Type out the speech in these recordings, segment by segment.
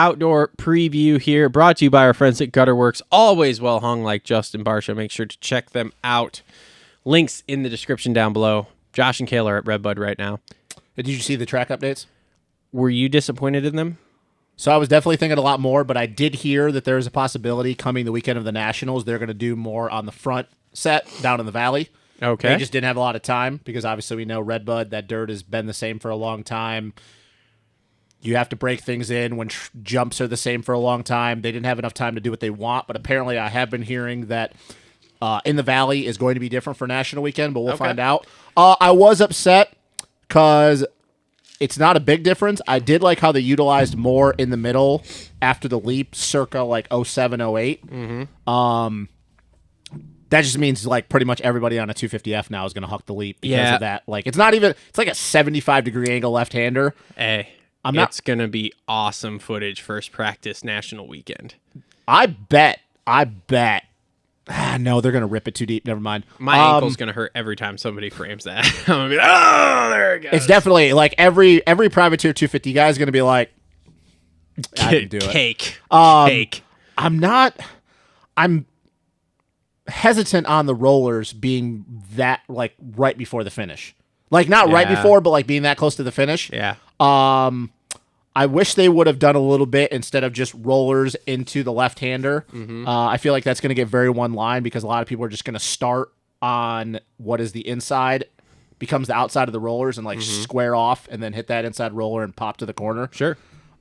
Outdoor preview here, brought to you by our friends at Gutterworks. Always well hung like Justin Barsha. Make sure to check them out. Links in the description down below. Josh and Kayla are at Redbud right now. Did you see the track updates? Were you disappointed in them? So I was definitely thinking a lot more, but I did hear that there's a possibility coming the weekend of the Nationals, they're going to do more on the front set down in the valley. Okay. They just didn't have a lot of time because obviously we know Redbud, that dirt has been the same for a long time. You have to break things in when jumps are the same for a long time. They didn't have enough time to do what they want, but apparently I have been hearing that in the Valley is going to be different for National Weekend, but we'll find out. I was upset because it's not a big difference. I did like how they utilized more in the middle after the leap, circa like 07, 08. Mm-hmm. That just means like pretty much everybody on a 250F now is going to huck the leap because of that. Like it's not even, it's like a 75-degree angle left-hander. Hey. It's going to be awesome footage first practice National Weekend. I bet. No, they're going to rip it too deep. Never mind. My ankle's going to hurt every time somebody frames that. I'm going to be like, oh, there it goes. It's definitely like every privateer 250 guy is going to be like, I can do it. Cake. I'm hesitant on the rollers being that like right before the finish. Like not right before, but like being that close to the finish. Yeah. I wish they would have done a little bit instead of just rollers into the left-hander. Mm-hmm. I feel like that's going to get very one line because a lot of people are just going to start on what is the inside, becomes the outside of the rollers and like square off and then hit that inside roller and pop to the corner. Sure.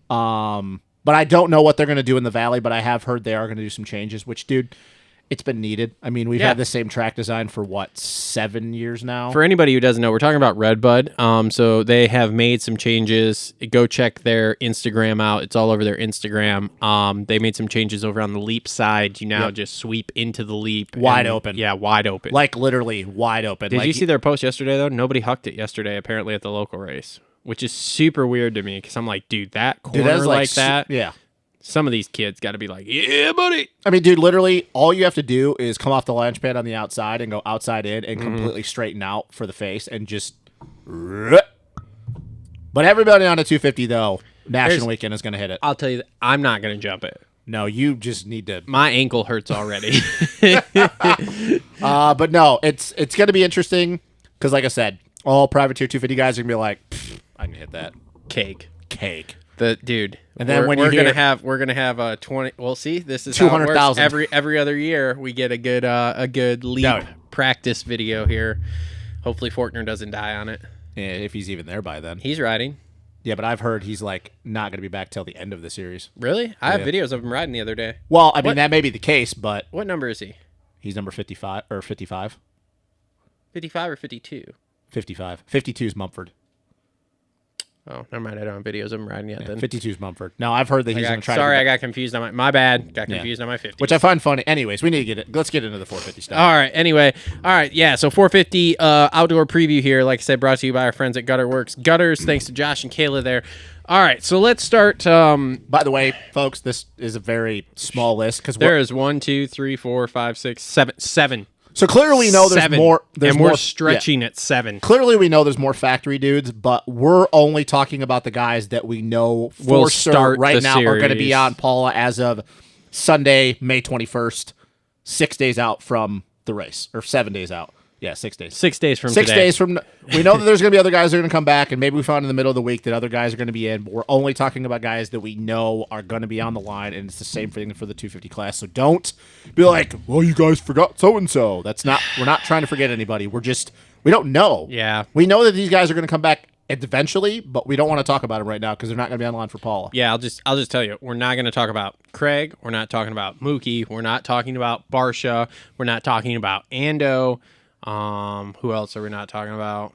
But I don't know what they're going to do in the Valley, but I have heard they are going to do some changes, which, dude, it's been needed. I mean, we've had the same track design for, 7 years now? For anybody who doesn't know, we're talking about Redbud. So they have made some changes. Go check their Instagram out. It's all over their Instagram. They made some changes over on the leap side. You now just sweep into the leap. Wide open. Yeah, wide open. Like, literally wide open. Did you see their post yesterday, though? Nobody hucked it yesterday, apparently, at the local race, which is super weird to me because I'm like, dude, that corner like that? Yeah. Some of these kids got to be like, yeah, buddy. I mean, dude, literally, all you have to do is come off the launch pad on the outside and go outside in and completely straighten out for the face and just... But everybody on a 250, though, National Weekend is going to hit it. I'll tell you, I'm not going to jump it. No, you just need to... My ankle hurts already. But no, it's going to be interesting because, like I said, all privateer 250 guys are going to be like, I can hit that. Cake. Dude. And then we're gonna have a 20. Well, see, this is 200,000 every other year. We get a good leap practice video here. Hopefully, Fortner doesn't die on it. Yeah, if he's even there by then. He's riding. Yeah, but I've heard he's like not going to be back till the end of the series. Really? I have videos of him riding the other day. Well, I mean that may be the case, but what number is he? He's number 55 or 55. 55 or 52? 55. 52 is Mumford. Oh, never mind. I don't have videos of him riding yet. Then 52 is Mumford. No, I've heard that he's going to try. Sorry, I got confused on my bad. Got confused on my 50. Which I find funny. Anyways, we need to get it. Let's get into the 450 stuff. All right. Anyway, yeah. So 450 outdoor preview here. Like I said, brought to you by our friends at Gutterworks. Gutters. Thanks to Josh and Kayla there. All right. So let's start. By the way, folks, this is a very small list because there is 1, 2, 3, 4, 5, 6, 7. So clearly we know there's more. We're stretching at 7. Clearly we know there's more factory dudes, but we're only talking about the guys that we know for sure right now are going to be on Paula as of Sunday, May 21st, 6 days out from the race, or 7 days out. Yeah, 6 days. 6 days from 6 days from. We know that there's going to be other guys that are going to come back, and maybe we found in the middle of the week that other guys are going to be in. But we're only talking about guys that we know are going to be on the line, and it's the same thing for the 250 class. So don't be like, well, you guys forgot so-and-so. That's not. We're not trying to forget anybody. We don't know. Yeah. We know that these guys are going to come back eventually, but we don't want to talk about them right now because they're not going to be on the line for Paula. Yeah, I'll just tell you, we're not going to talk about Craig. We're not talking about Mookie. We're not talking about Barsha. We're not talking about Ando. Who else are we not talking about?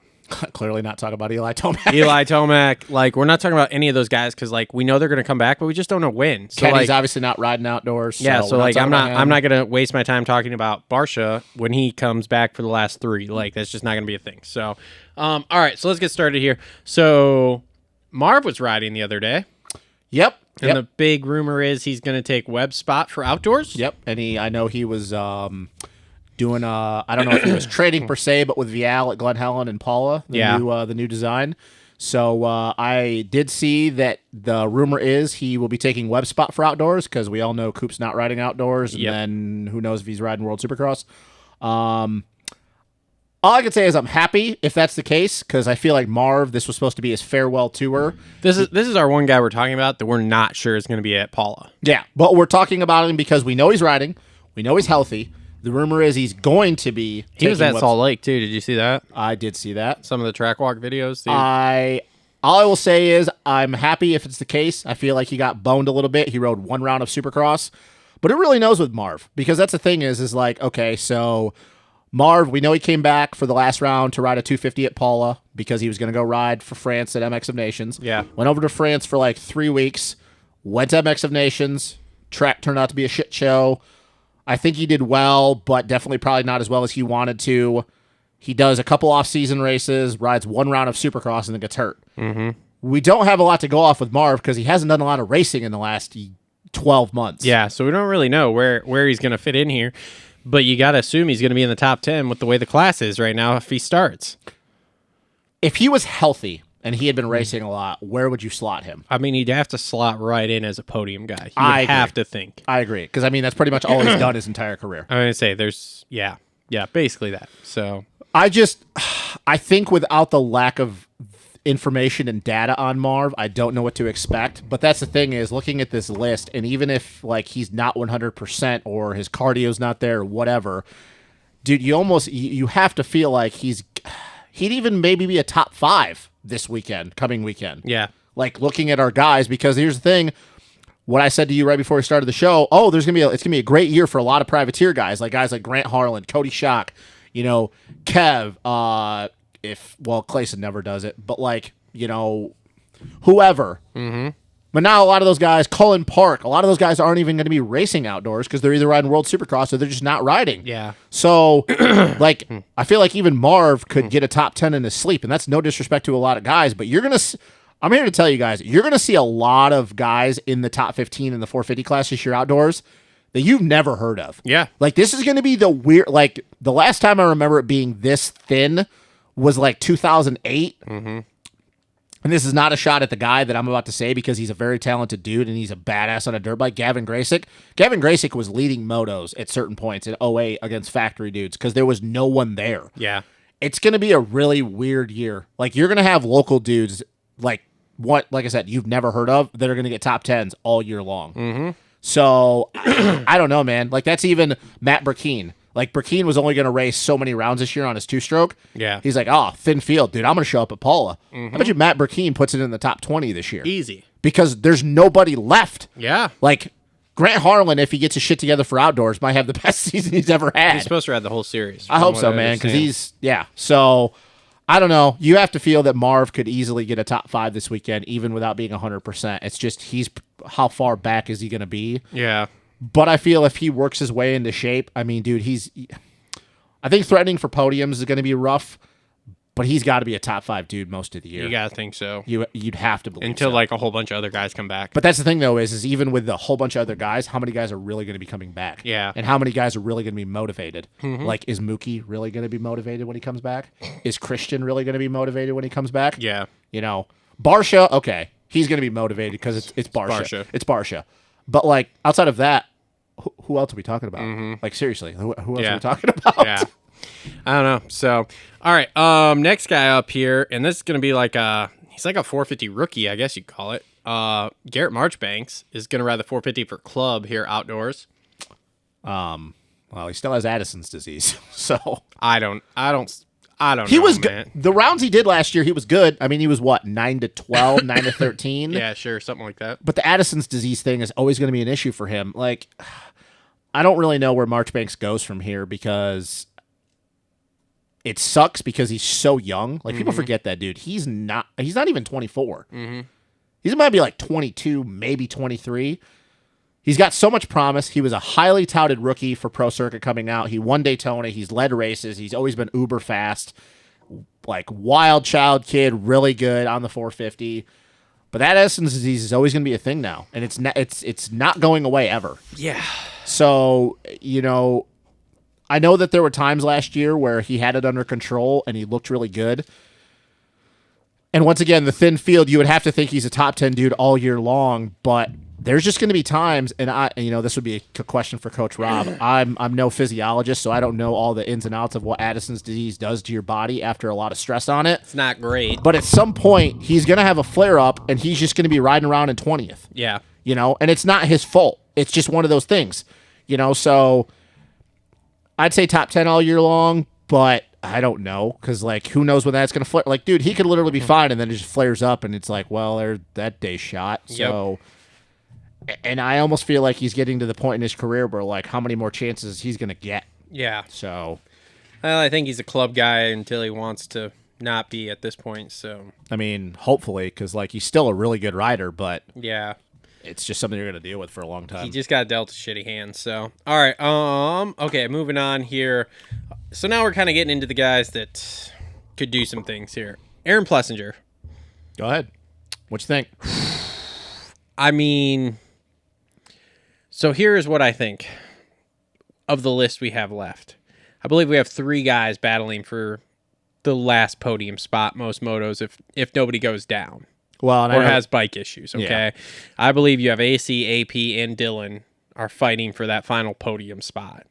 Clearly not talking about Eli Tomac. Eli Tomac. Like, we're not talking about any of those guys because, like, we know they're going to come back, but we just don't know when. So, Kenny's like, obviously not riding outdoors. Yeah, so like, I'm not going to waste my time talking about Barsha when he comes back for the last 3. Like, that's just not going to be a thing. So, all right, so let's get started here. So, Marv was riding the other day. Yep. And the big rumor is he's going to take Webb's spot for outdoors. Yep. And I know he was doing I don't know if he was trading per se, but with Vial at Glen Helen and Paula, the new design. So I did see that the rumor is he will be taking Web Spot for outdoors because we all know Coop's not riding outdoors, and then who knows if he's riding World Supercross. All I can say is I'm happy if that's the case because I feel like Marv, this was supposed to be his farewell tour. This is our one guy we're talking about that we're not sure is going to be at Paula. Yeah, but we're talking about him because we know he's riding. We know he's healthy. The rumor is he's going to be. He was at Salt Lake too. Did you see that? I did see that. Some of the track walk videos. Dude. All I will say is I'm happy if it's the case. I feel like he got boned a little bit. He rode one round of Supercross, but it really knows with Marv because that's the thing is like, okay, so Marv, we know he came back for the last round to ride a 250 at Paula because he was going to go ride for France at MX of Nations. Yeah. Went over to France for like 3 weeks, went to MX of Nations. Track turned out to be a shit show. I think he did well, but definitely probably not as well as he wanted to. He does a couple off-season races, rides one round of Supercross, and then gets hurt. Mm-hmm. We don't have a lot to go off with Marv because he hasn't done a lot of racing in the last 12 months. Yeah, so we don't really know where he's going to fit in here. But you got to assume he's going to be in the top 10 with the way the class is right now if he starts. If he was healthy and he had been racing a lot, where would you slot him? I mean, he'd have to slot right in as a podium guy. You I would agree. have to think. I agree. Because, I mean, that's pretty much all he's done his entire career. I'm going to say basically that. So I think without the lack of information and data on Marv, I don't know what to expect. But that's the thing is looking at this list, and even if like he's not 100% or his cardio's not there or whatever, dude, you have to feel like he'd even maybe be a top 5 this coming weekend. yeah. Like looking at our guys, because here's the thing. What I said to you right before we started the show, it's gonna be a great year for a lot of privateer guys like Grant Harlan, Cody Schock, Kev, Clayson never does it, but whoever. Mm-hmm. But now a lot of those guys, Cullen Park, a lot of those guys aren't even going to be racing outdoors because they're either riding World Supercross or they're just not riding. Yeah. So, I feel like even Marv could get a top 10 in his sleep, and that's no disrespect to a lot of guys, but I'm here to tell you guys, you're going to see a lot of guys in the top 15 in the 450 class this year outdoors that you've never heard of. Yeah. This is going to be the weird, the last time I remember it being this thin was 2008. Mm-hmm. And this is not a shot at the guy that I'm about to say because he's a very talented dude and he's a badass on a dirt bike, Gavin Graysick. Gavin Graysick was leading motos at certain points in 08 against factory dudes because there was no one there. Yeah. It's going to be a really weird year. You're going to have local dudes like I said, you've never heard of that are going to get top 10s all year long. Mm-hmm. So, I don't know, man. That's even Matt Burkeen. Burkeen was only going to race so many rounds this year on his 2-stroke. Yeah. He's like, thin field. Dude, I'm going to show up at Paula. Mm-hmm. I bet you Matt Burkeen puts it in the top 20 this year. Easy. Because there's nobody left. Yeah. Grant Harlan, if he gets his shit together for outdoors, might have the best season he's ever had. He's supposed to ride the whole series. I hope so, man, because So, I don't know. You have to feel that Marv could easily get a top 5 this weekend, even without being 100%. It's just how far back is he going to be? Yeah. But I feel if he works his way into shape, I mean, dude, I think threatening for podiums is going to be rough, but he's got to be a top 5 dude most of the year. You got to think so. You'd have to believe Until so. a whole bunch of other guys come back. But that's the thing, though, is even with a whole bunch of other guys, how many guys are really going to be coming back? Yeah. And how many guys are really going to be motivated? Mm-hmm. Is Mookie really going to be motivated when he comes back? Is Christian really going to be motivated when he comes back? Yeah. Barsha, okay. He's going to be motivated because it's Barsha. It's Barsha. But, outside of that, who else are we talking about? Mm-hmm. Seriously, who else are we talking about? Yeah. I don't know. So, all right. Next guy up here, and this is going to be he's like a 450 rookie, I guess you'd call it. Garrett Marchbanks is going to ride the 450 for club here outdoors. Well, he still has Addison's disease, so I don't he know, was man. good. The rounds he did last year, he was good. I mean, he was 9 to 12, 9 to 13. Yeah, sure, something like that. But the Addison's disease thing is always going to be an issue for him. I don't really know where Marchbanks goes from here because it sucks because he's so young. People forget that dude. He's not even 24. Mm-hmm. He might be 22, maybe 23. He's got so much promise. He was a highly touted rookie for Pro Circuit coming out. He won Daytona. He's led races. He's always been uber fast. Wild child kid, really good on the 450. But that Addison's disease is always going to be a thing now, and it's not going away ever. Yeah. So, I know that there were times last year where he had it under control and he looked really good. And once again, the thin field, you would have to think he's a top 10 dude all year long, but there's just going to be times, and this would be a question for Coach Rob. I'm no physiologist, so I don't know all the ins and outs of what Addison's disease does to your body after a lot of stress on it. It's not great. But at some point, he's going to have a flare-up, and he's just going to be riding around in 20th. Yeah. And it's not his fault. It's just one of those things. So I'd say top 10 all year long, but I don't know, because, who knows when that's going to flare. Dude, he could literally be fine, and then it just flares up, and it's well, that day's shot. So, and I almost feel like he's getting to the point in his career where, how many more chances he's going to get. Yeah. So. Well, I think he's a club guy until he wants to not be at this point, so. I mean, hopefully, because, he's still a really good rider, but. Yeah. It's just something you're going to deal with for a long time. He just got dealt a shitty hand, so. All right, okay, moving on here. So now we're kind of getting into the guys that could do some things here. Aaron Plessinger. Go ahead. What you think? I mean, so here is what I think of the list we have left. I believe we have 3 guys battling for the last podium spot, most motos, if nobody goes down. Well, or has bike issues, okay? Yeah. I believe you have AC, AP, and Dylan are fighting for that final podium spot.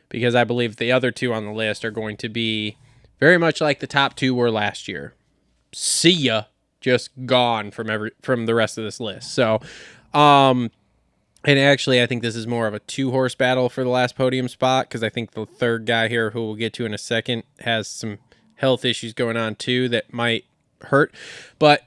Because I believe the other 2 on the list are going to be very much like the top 2 were last year. See ya. Just gone from the rest of this list. So, and actually, I think this is more of a 2-horse battle for the last podium spot, because I think the third guy here, who we'll get to in a second, has some health issues going on too that might hurt. But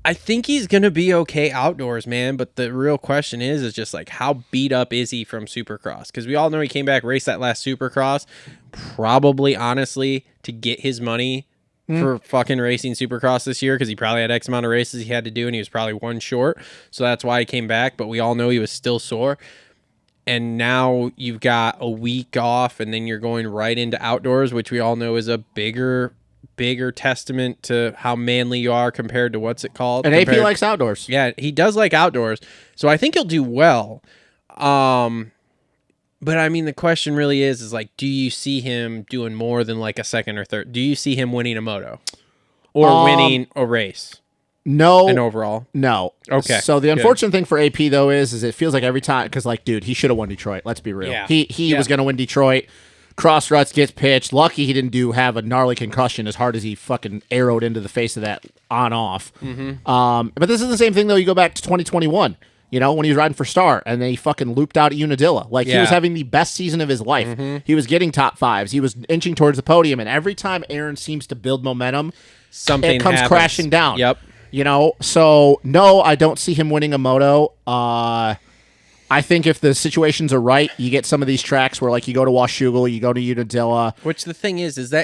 I think he's going to be okay outdoors, man. But the real question is just how beat up is he from Supercross? Because we all know he came back, raced that last Supercross, probably, honestly, to get his money for fucking racing Supercross this year, because he probably had X amount of races he had to do, and he was probably 1 short. So that's why he came back. But we all know he was still sore. And now you've got a week off, and then you're going right into outdoors, which we all know is a bigger testament to how manly you are compared to what's it called. And AP likes outdoors. Yeah, he does like outdoors. So I think he'll do well. But I mean, the question really is do you see him doing more than a second or third? Do you see him winning a moto or winning a race? No. And overall? No. Okay. So the unfortunate thing for AP, though, is it feels like every time, because, dude, he should have won Detroit. Let's be real. Yeah. He was going to win Detroit. Cross ruts, gets pitched. Lucky he didn't have a gnarly concussion as hard as he fucking arrowed into the face of that on-off. But this is the same thing, though. You go back to 2021, when he was riding for Star, and then he fucking looped out at Unadilla. He was having the best season of his life. He was getting top 5s. He was inching towards the podium, and every time Aaron seems to build momentum, something it comes happens. crashing down. Yep. So no, I don't see him winning a moto. I think if the situations are right, you get some of these tracks where you go to Washougal, you go to Unadilla. Which the thing is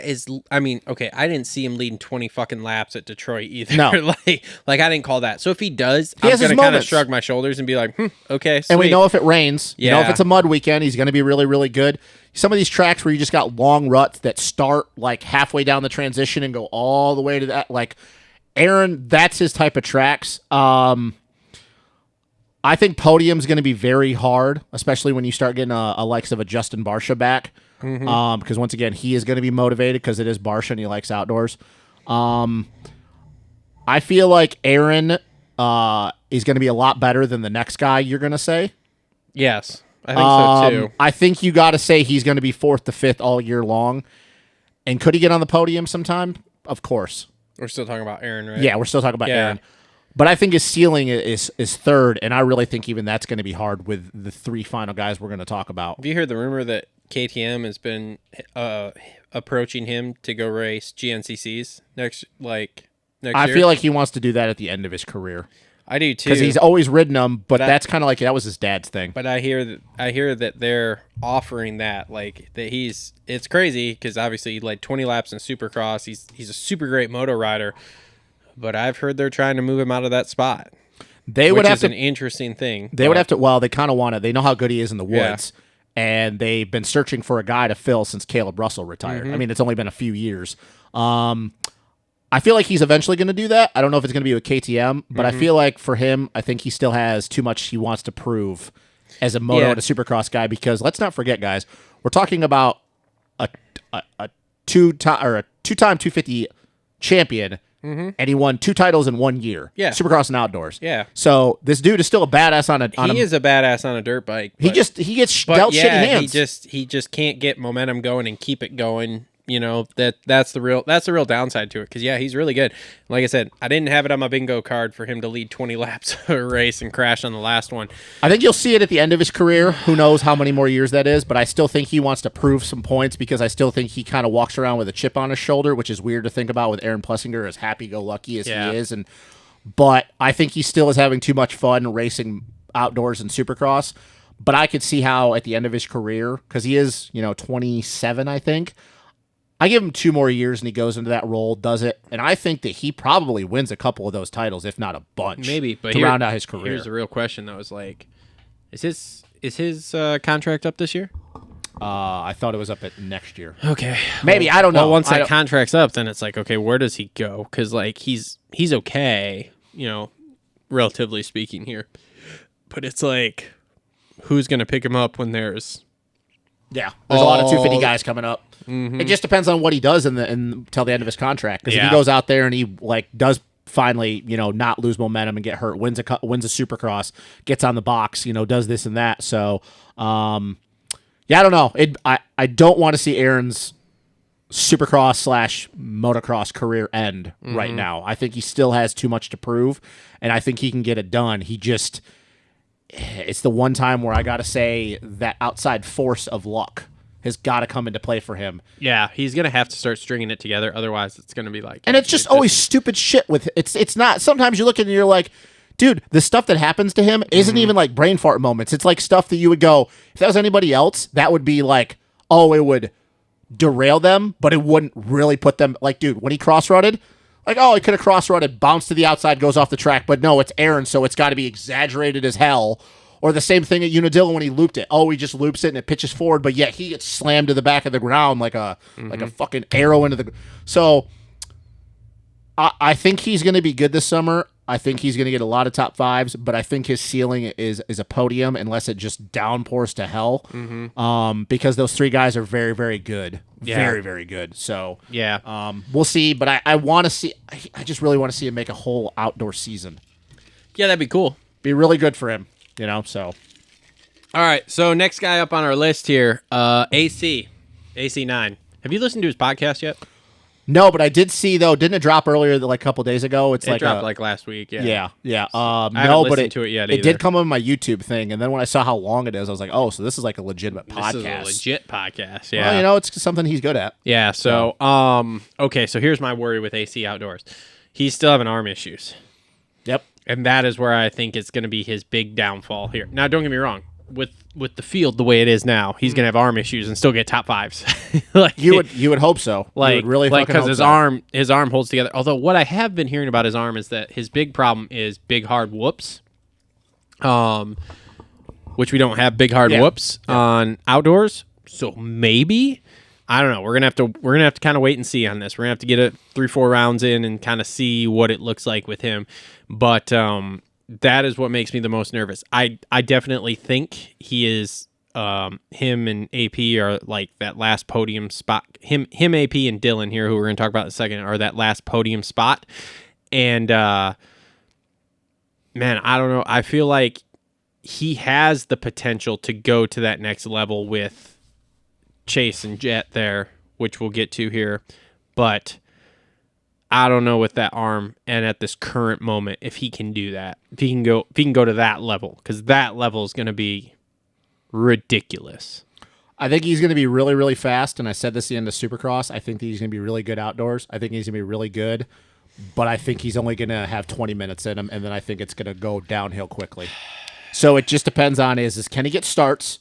I mean, okay, I didn't see him leading 20 fucking laps at Detroit either. No. I didn't call that. So if he does, he I'm going to kind of shrug my shoulders and be like, okay, sweet. And we know if it rains, if it's a mud weekend, he's going to be really, really good. Some of these tracks where you just got long ruts that start halfway down the transition and go all the way to that, Aaron, that's his type of tracks. I think podium's going to be very hard, especially when you start getting a likes of a Justin Barsha back. Because once again, he is going to be motivated because it is Barsha and he likes outdoors. I feel like Aaron is going to be a lot better than the next guy you're going to say. Yes, I think so too. I think you got to say he's going to be 4th to 5th all year long. And could he get on the podium sometime? Of course. We're still talking about Aaron, right? Yeah, we're still talking about Aaron. But I think his ceiling is 3rd, and I really think even that's going to be hard with the 3 final guys we're going to talk about. Have you heard the rumor that KTM has been approaching him to go race GNCCs next year? I feel like he wants to do that at the end of his career. I do too, because he's always ridden them. But that's kind of that was his dad's thing. But I hear that they're offering that it's crazy because obviously he led 20 laps in Supercross. He's a super great moto rider. But I've heard they're trying to move him out of that spot. Which is an interesting thing. They would have to. Well, they kind of want to. They know how good he is in the woods, and they've been searching for a guy to fill since Caleb Russell retired. I mean, it's only been a few years. I feel like he's eventually going to do that. I don't know if it's going to be with KTM, but I feel like for him, I think he still has too much he wants to prove as a moto and a Supercross guy. Because let's not forget, guys, we're talking about a two-time 250 champion and he won 2 titles in 1 year. Yeah. Supercross and outdoors. Yeah. So this dude is still a badass He is a badass on a dirt bike. He gets dealt shitty hands. He just can't get momentum going and keep it going. You know, that's the real downside to it. Because he's really good. Like I said, I didn't have it on my bingo card for him to lead 20 laps of a race and crash on the last one. I think you'll see it at the end of his career. Who knows how many more years that is, but I still think he wants to prove some points because I still think he kind of walks around with a chip on his shoulder, which is weird to think about with Aaron Plessinger, as happy-go-lucky as he is. But I think he still is having too much fun racing outdoors and Supercross. But I could see how at the end of his career, because he is 27, I think, I give him 2 more years and he goes into that role, does it, and I think that he probably wins a couple of those titles, if not a bunch. Maybe, but to round out his career. Here's the real question, though: is his contract up this year? I thought it was up at next year. Okay, maybe I don't know. Well, once that contract's up, then it's like, okay, where does he go? Because he's okay, relatively speaking here, but it's like, who's gonna pick him up when there's there's a lot of 250 guys coming up. Mm-hmm. It just depends on what he does until the end of his contract. Because if he goes out there and he does finally not lose momentum and get hurt, wins a Supercross, gets on the box, does this and that. So I don't know. I don't want to see Aaron's Supercross / motocross career end right now. I think he still has too much to prove, and I think he can get it done. It's the one time where I got to say that outside force of luck has got to come into play for him. Yeah, he's going to have to start stringing it together. Otherwise, it's going to be like... And it's just always stupid shit with... It's not... Sometimes you look at it and you're like, dude, the stuff that happens to him isn't even like brain fart moments. It's like stuff that you would go, if that was anybody else, that would be like, oh, it would derail them, but it wouldn't really put them... Like, dude, when he cross-rutted, like, oh, he could have cross-rutted, bounced to the outside, goes off the track, but no, it's Aaron, so it's got to be exaggerated as hell. Or the same thing at Unadilla when he looped it. Oh, he just loops it and it pitches forward, but yet he gets slammed to the back of the ground like a fucking arrow into the... So I think he's going to be good this summer. I think he's going to get a lot of top 5s, but I think his ceiling is a podium unless it just downpours to hell. Because those 3 guys are very, very good. Yeah. Very, very good. So we'll see, but I want to see... I just really want to see him make a whole outdoor season. Yeah, that'd be cool. Be really good for him. So. All right, so next guy up on our list here, AC9. Have you listened to his podcast yet? No, but I did see, though, didn't it drop earlier, like a couple days ago? It dropped like last week, yeah. I haven't listened to it yet either. It did come on my YouTube thing, and then when I saw how long it is, I was like, oh, so this is like a legitimate podcast. This is a legit podcast, yeah. Well, it's something he's good at. Yeah, so, okay, so here's my worry with AC Outdoors. He's still having arm issues. Yep. And that is where I think it's going to be his big downfall here. Now, don't get me wrong. With the field the way it is now, he's going to have arm issues and still get top 5s. You would hope so. You would really because his arm holds together. Although what I have been hearing about his arm is that his big problem is big hard whoops. Which we don't have big hard whoops on outdoors. So maybe, I don't know. We're gonna have to kind of wait and see on this. We're gonna have to get 3-4 rounds in and kind of see what it looks like with him. But that is what makes me the most nervous. I definitely think he is. Him and AP are like that last podium spot. Him, AP, and Dylan here, who we're gonna talk about in a second, are that last podium spot. And man, I don't know. I feel like he has the potential to go to that next level with Chase and Jet there, which we'll get to here, but I don't know with that arm and at this current moment if he can do that. If he can go to that level, because that level is going to be ridiculous. I think he's going to be really, really fast, and I said this at the end of Supercross. I think that he's going to be really good outdoors. I think he's going to be really good, but I think he's only going to have 20 minutes in him, and then I think it's going to go downhill quickly. So it just depends on can he get starts?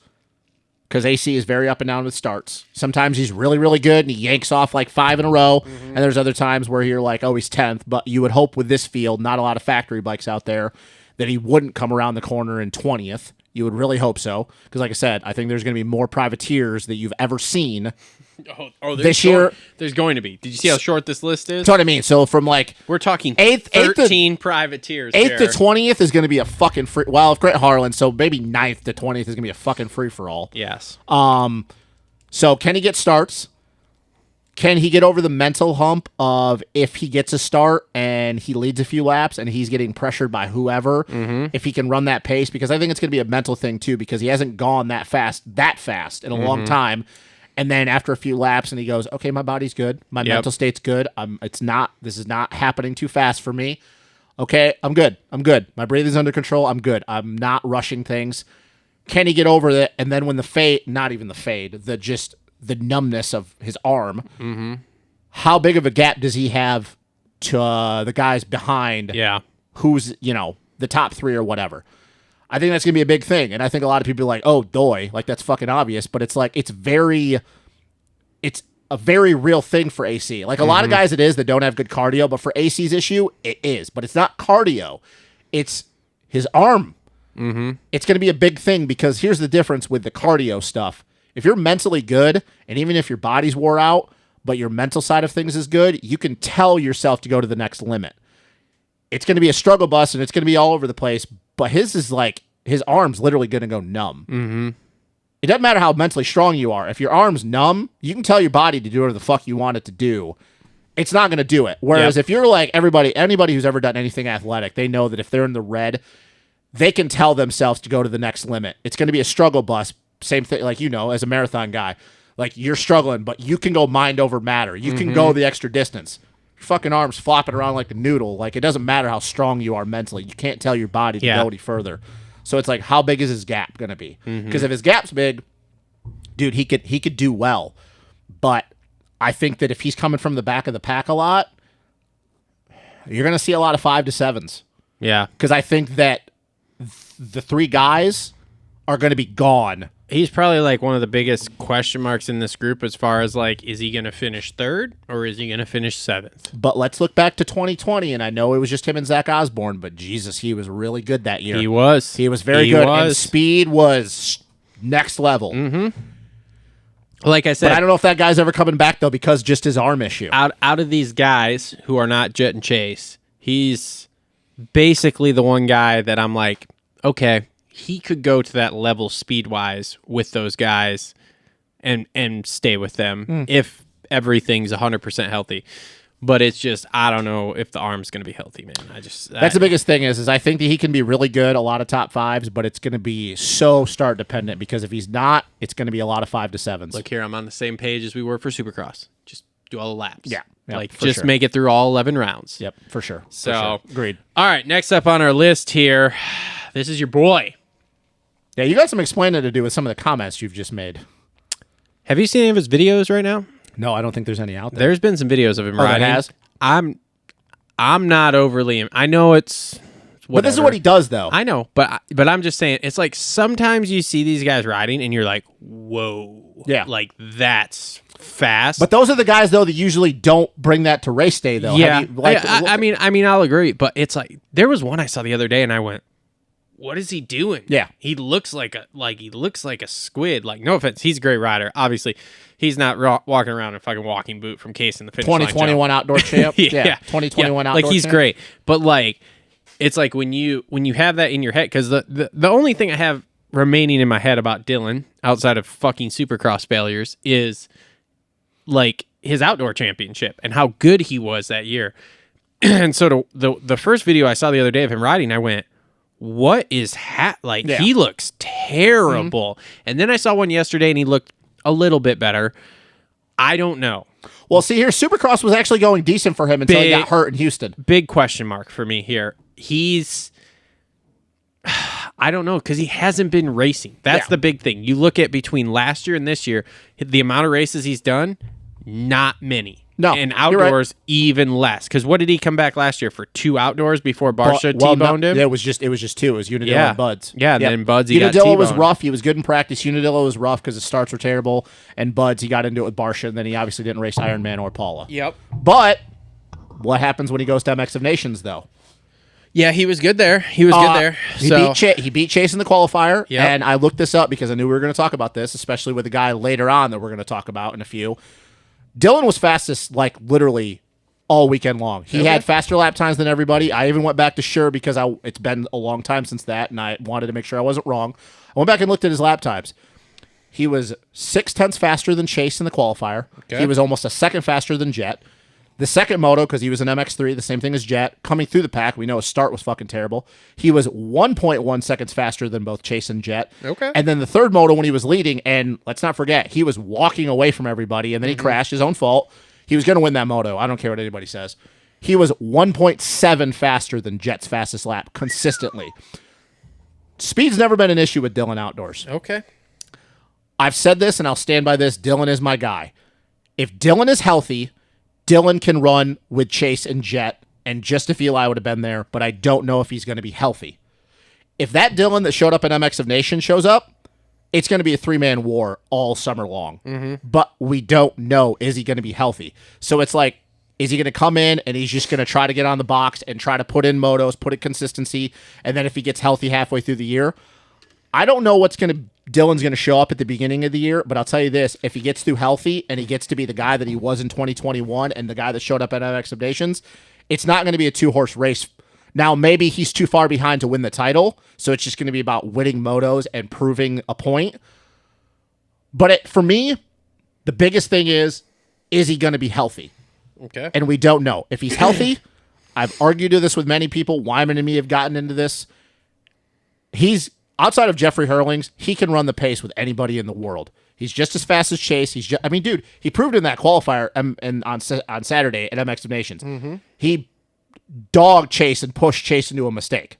Because AC is very up and down with starts. Sometimes he's really, really good, and he yanks off like 5 in a row. And there's other times where you're like, oh, he's 10th. But you would hope with this field, not a lot of factory bikes out there, that he wouldn't come around the corner in 20th. You would really hope so. Because like I said, I think there's going to be more privateers that you've ever seen this year. There's going to be. Did you see how short this list is? That's what I mean. So from like... We're talking 13 privateers. 8th to 20th is going to be a fucking free... Well, if Grant Harlan, so maybe 9th to 20th is going to be a fucking free-for-all. Yes. So can he get starts? Can he get over the mental hump of if he gets a start and he leads a few laps and he's getting pressured by whoever, if he can run that pace? Because I think it's going to be a mental thing too, because he hasn't gone that fast in a long time. And then after a few laps and he goes, okay, my body's good. My mental state's good. This is not happening too fast for me. Okay, I'm good. My breathing's under control. I'm good. I'm not rushing things. Can he get over it? And then when the numbness of his arm, how big of a gap does he have to the guys behind? Yeah. Who's, the top 3 or whatever. I think that's going to be a big thing. And I think a lot of people are like, oh, doy. Like, that's fucking obvious. But it's like, it's a very real thing for AC. Like, a lot of guys it is that don't have good cardio. But for AC's issue, it is. But it's not cardio. It's his arm. It's going to be a big thing because here's the difference with the cardio stuff. If you're mentally good, and even if your body's wore out, but your mental side of things is good, you can tell yourself to go to the next limit. It's going to be a struggle bus, and it's going to be all over the place, but his is like, his arm's literally going to go numb. It doesn't matter how mentally strong you are. If your arm's numb, you can tell your body to do whatever the fuck you want it to do. It's not going to do it. Whereas if you're like anybody who's ever done anything athletic, they know that if they're in the red, they can tell themselves to go to the next limit. It's going to be a struggle bus. Same thing, like, as a marathon guy, like, you're struggling, but you can go mind over matter. You can go the extra distance. Your fucking arms flopping around like a noodle. Like, it doesn't matter how strong you are mentally. You can't tell your body to go any further. So it's like, how big is his gap going to be? Because if his gap's big, dude, he could do well. But I think that if he's coming from the back of the pack a lot, you're going to see a lot of 5 to 7s. Yeah. Because I think that the 3 guys are going to be gone. He's probably like one of the biggest question marks in this group as far as like, is he going to finish 3rd or is he going to finish 7th? But let's look back to 2020, and I know it was just him and Zach Osborne, but Jesus, he was really good that year. He was. He was very good, and speed was next level. Like I said, but I don't know if that guy's ever coming back, though, because just his arm issue. Out of these guys who are not Jet and Chase, he's basically the one guy that I'm like, okay, he could go to that level speed-wise with those guys and stay with them if everything's 100% healthy. But it's just, I don't know if the arm's going to be healthy, man. That's the biggest thing is I think that he can be really good, a lot of top 5s, but it's going to be so start-dependent because if he's not, it's going to be a lot of 5 to 7s. Look here, I'm on the same page as we were for Supercross. Just do all the laps. Yeah. Like, just make it through all 11 rounds. Yep, for sure. So, agreed. All right, next up on our list here, this is your boy. Yeah, you got some explaining to do with some of the comments you've just made. Have you seen any of his videos right now? No, I don't think there's any out there. There's been some videos of him riding. There has? I'm not overly. I know it's. Whatever. But this is what he does, though. I know, but I'm just saying, it's like sometimes you see these guys riding, and you're like, whoa, yeah, like that's fast. But those are the guys though that usually don't bring that to race day, though. Yeah, I mean, I'll agree, but it's like there was one I saw the other day, and I went, what is he doing? Yeah, he looks like a squid. Like, no offense, he's a great rider. Obviously, he's not walking around in a fucking walking boot from Case in the finish line. 2021 outdoor champ. yeah, 2021 outdoor. Like, he's champ. great, but like, it's like when you have that in your head, because the only thing I have remaining in my head about Dylan outside of fucking Supercross failures is like his outdoor championship and how good he was that year. And so the first video I saw the other day of him riding, I went, what is he looks terrible. And then I saw one yesterday and he looked a little bit better. I don't know. Well, see here, Supercross was actually going decent for him until he got hurt in Houston. Big question mark for me here. I don't know, because he hasn't been racing. That's the big thing. You look at between last year and this year, the amount of races he's done, not many. No, and outdoors, even less. Because what did he come back last year for? 2 outdoors before Barsha T-boned him? It was just 2. It was Unadilla and Buds. Yeah, and then Buds, he got Unadilla was rough. He was good in practice. Unadilla was rough because the starts were terrible. And Buds, he got into it with Barsha, and then he obviously didn't race Ironman or Paula. Yep. But what happens when he goes to MX of Nations, though? Yeah, he was good there. He beat Chase in the qualifier, yep. And I looked this up because I knew we were going to talk about this, especially with a guy later on that we're going to talk about in a few. Dylan was fastest, like, literally all weekend long. He had faster lap times than everybody. I even went back to Sure because it's been a long time since that, and I wanted to make sure I wasn't wrong. I went back and looked at his lap times. He was 0.6 faster than Chase in the qualifier. Okay. He was almost a second faster than Jet. The second moto, because he was an MX3, the same thing as Jet, coming through the pack, we know his start was fucking terrible. He was 1.1 seconds faster than both Chase and Jet. Okay. And then the third moto when he was leading, and let's not forget, he was walking away from everybody, and then he crashed, his own fault. He was going to win that moto. I don't care what anybody says. He was 1.7 faster than Jet's fastest lap consistently. Speed's never been an issue with Dylan outdoors. Okay. I've said this, and I'll stand by this. Dylan is my guy. If Dylan is healthy, Dylan can run with Chase and Jet, and just to feel I would have been there, but I don't know if he's going to be healthy. If that Dylan that showed up in MX of Nations shows up, it's going to be a three-man war all summer long. But we don't know, is he going to be healthy? So it's like, is he going to come in and he's just going to try to get on the box and try to put in motos, put in consistency, and then if he gets healthy halfway through the year? I don't know Dylan's going to show up at the beginning of the year, but I'll tell you this, if he gets through healthy and he gets to be the guy that he was in 2021 and the guy that showed up at MX of Nations, it's not going to be a two-horse race. Now, maybe he's too far behind to win the title, so it's just going to be about winning motos and proving a point. But for me, the biggest thing is he going to be healthy? Okay. And we don't know. If he's healthy, I've argued this with many people. Wyman and me have gotten into this. He's outside of Jeffrey Hurlings, he can run the pace with anybody in the world. He's just as fast as Chase. Dude, he proved in that qualifier and on Saturday at MX of Nations. He dogged Chase and pushed Chase into a mistake.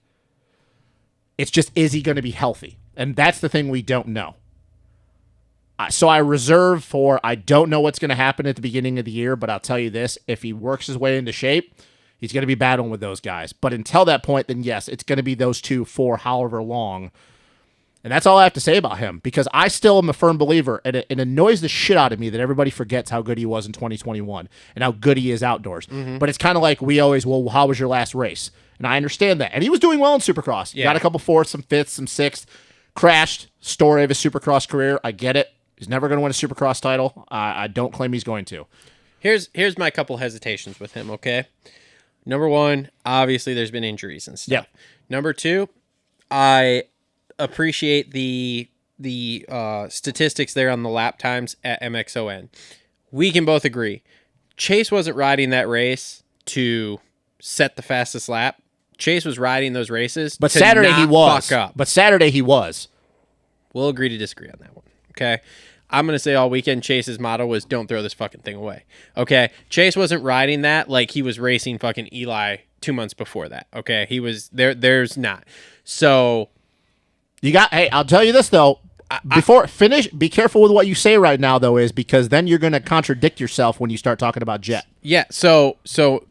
It's just, is he going to be healthy? And that's the thing we don't know. So I reserve I don't know what's going to happen at the beginning of the year, but I'll tell you this, if he works his way into shape, he's going to be battling with those guys. But until that point, then yes, it's going to be those two for however long. And that's all I have to say about him, because I still am a firm believer, and it annoys the shit out of me that everybody forgets how good he was in 2021 and how good he is outdoors. But it's kind of like we always, well, how was your last race? And I understand that. And he was doing well in Supercross. Yeah. Got a couple fourths, some fifths, some sixths. Crashed. Story of his Supercross career. I get it. He's never going to win a Supercross title. I don't claim he's going to. Here's my couple hesitations with him, okay? Number one, obviously there's been injuries and stuff. Yeah. Number two, I appreciate the statistics there on the lap times at MXON. We can both agree. Chase wasn't riding that race to set the fastest lap. Chase was riding those races But to Saturday not he was. fuck up. But Saturday he was. We'll agree to disagree on that one. Okay. I'm going to say all weekend Chase's motto was don't throw this fucking thing away. Okay. Chase wasn't riding that like he was racing fucking Eli 2 months before that. Okay. He was there's not. So Hey, I'll tell you this though. Be careful with what you say right now though, because then you're going to contradict yourself when you start talking about Jet. yeah. So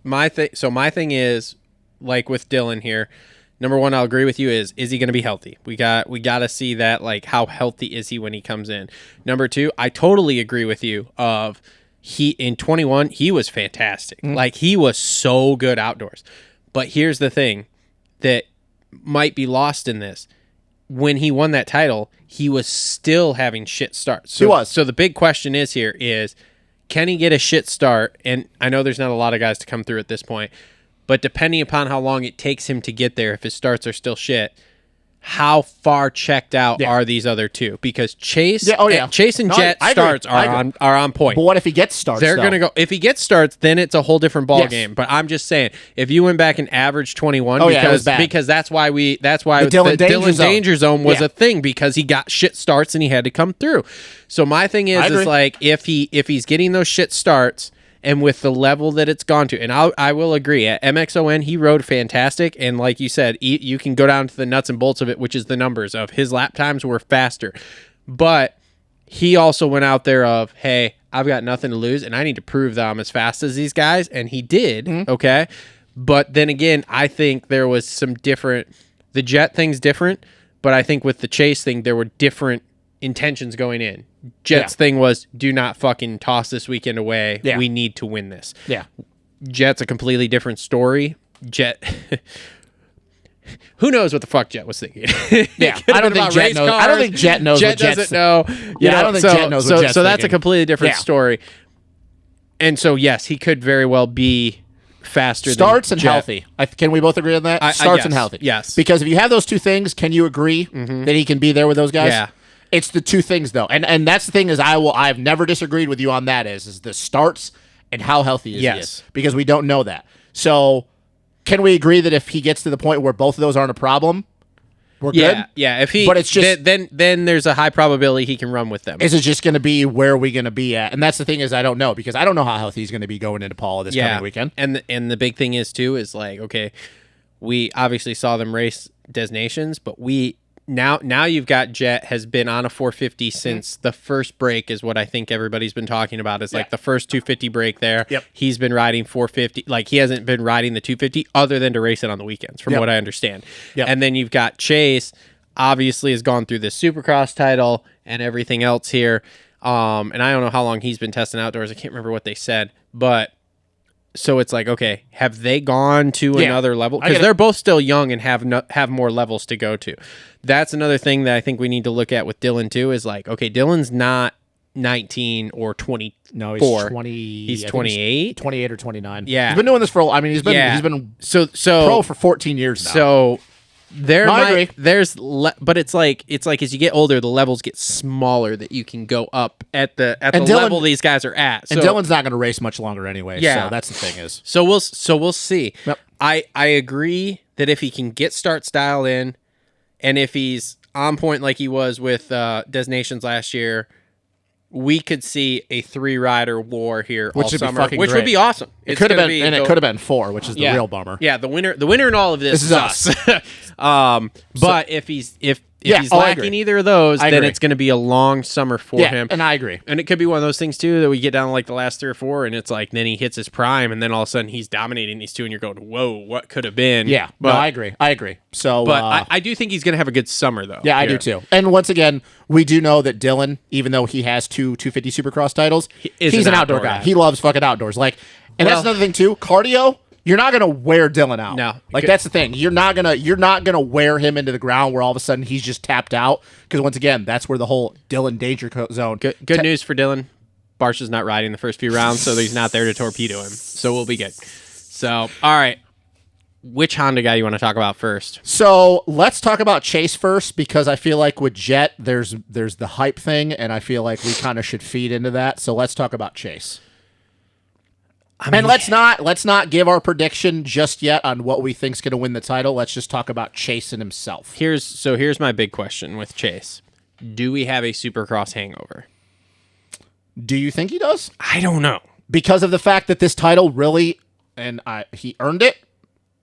my thing is, like with Dylan here, number one, I'll agree with you is he going to be healthy? We got to see that, like, how healthy is he when he comes in? Number two, I totally agree with you of in 21, he was fantastic. Like, he was so good outdoors. But here's the thing that might be lost in this. When he won that title, he was still having shit starts. He was. So the big question is here is, can he get a shit start? And I know there's not a lot of guys to come through at this point, but depending upon how long it takes him to get there, if his starts are still shit, how far checked out are these other two? Because Chase and Jet starts are on point. But what if he gets starts? They're going to go. If he gets starts, then it's a whole different ball game. But I'm just saying, if you went back and averaged 21, because that's why the Dylan Danger Zone was a thing, because he got shit starts and he had to come through. So my thing is like, if he's getting those shit starts, and with the level that it's gone to, and I will agree, at MXON, he rode fantastic, and like you said, you can go down to the nuts and bolts of it, which is the numbers of his lap times were faster. But he also went out there of, hey, I've got nothing to lose, and I need to prove that I'm as fast as these guys, and he did, okay? But then again, I think there was some different, the Jet thing's different, but I think with the Chase thing, there were different intentions going in. Jet's thing was, do not fucking toss this weekend away. Yeah. We need to win this. Yeah. Jet's a completely different story. Jet, who knows what the fuck Jet was thinking? Yeah, I don't think Jet knows. I don't think Jet knows. Jet doesn't know. I don't think Jet knows what Jet's thinking. So that's a completely different story. And so yes, he could very well be faster. Starts than and Jet. Healthy. Can we both agree on that? Starts and healthy. Yes. Because if you have those two things, can you agree that he can be there with those guys? Yeah. It's the two things though, and that's the thing is I've never disagreed with you on that is the starts and how healthy he is, because we don't know that. So can we agree that if he gets to the point where both of those aren't a problem, we're good? Yeah. If he, but it's just then there's a high probability he can run with them. Is it just going to be where are we going to be at? And that's the thing is I don't know, because I don't know how healthy he's going to be going into Paula this coming weekend. And the big thing is too is like, okay, we obviously saw them race Des Nations, but now you've got Jet has been on a 450 since the first break is what I think everybody's been talking about is like the first 250 break there. Yep. He's been riding 450. Like he hasn't been riding the 250 other than to race it on the weekends from what I understand. Yep. And then you've got Chase obviously has gone through this Supercross title and everything else here. And I don't know how long he's been testing outdoors. I can't remember what they said, but so it's like, okay, have they gone to another level? Because they're both still young and have more levels to go to. That's another thing that I think we need to look at with Dylan too is like, okay, Dylan's not 19 or 24. No, he's 20. He's 28? 28 or 29. Yeah. He's been doing this for, I mean, he's been so pro for 14 years now. So I agree. But it's like as you get older, the levels get smaller that you can go up at the level these guys are at. So, and Dylan's not going to race much longer anyway. Yeah. So that's the thing is. So we'll see. Yep. I agree that if he can get start style in, and if he's on point like he was with Des Nations last year, we could see a 3-rider war here all summer, which would be awesome. It could have been, and it could have been 4, which is the real bummer. Yeah, the winner in all of this is us. But if he's lacking either of those, then it's going to be a long summer for him. And I agree. And it could be one of those things too that we get down to like the last 3 or 4, and it's like then he hits his prime, and then all of a sudden he's dominating these two, and you're going, "Whoa, what could have been?" Yeah, but no, I agree. So, but I do think he's going to have a good summer though. Yeah, I do too. And once again, we do know that Dylan, even though he has 2 250 Supercross titles, he's an outdoor guy. He loves fucking outdoors. Like, and that's another thing too. Cardio. You're not gonna wear Dylan out. No, like that's the thing. You're not gonna wear him into the ground where all of a sudden he's just tapped out. Because once again, that's where the whole Dylan danger zone. Good news for Dylan. Barsha's not riding the first few rounds, so he's not there to torpedo him. So we'll be good. So all right, which Honda guy you want to talk about first? So let's talk about Chase first, because I feel like with Jet, there's the hype thing, and I feel like we kind of should feed into that. So let's talk about Chase. And let's not give our prediction just yet on what we think's going to win the title. Let's just talk about Chase and himself. Here's my big question with Chase. Do we have a Supercross hangover? Do you think he does? I don't know. Because of the fact that this title really, and he earned it.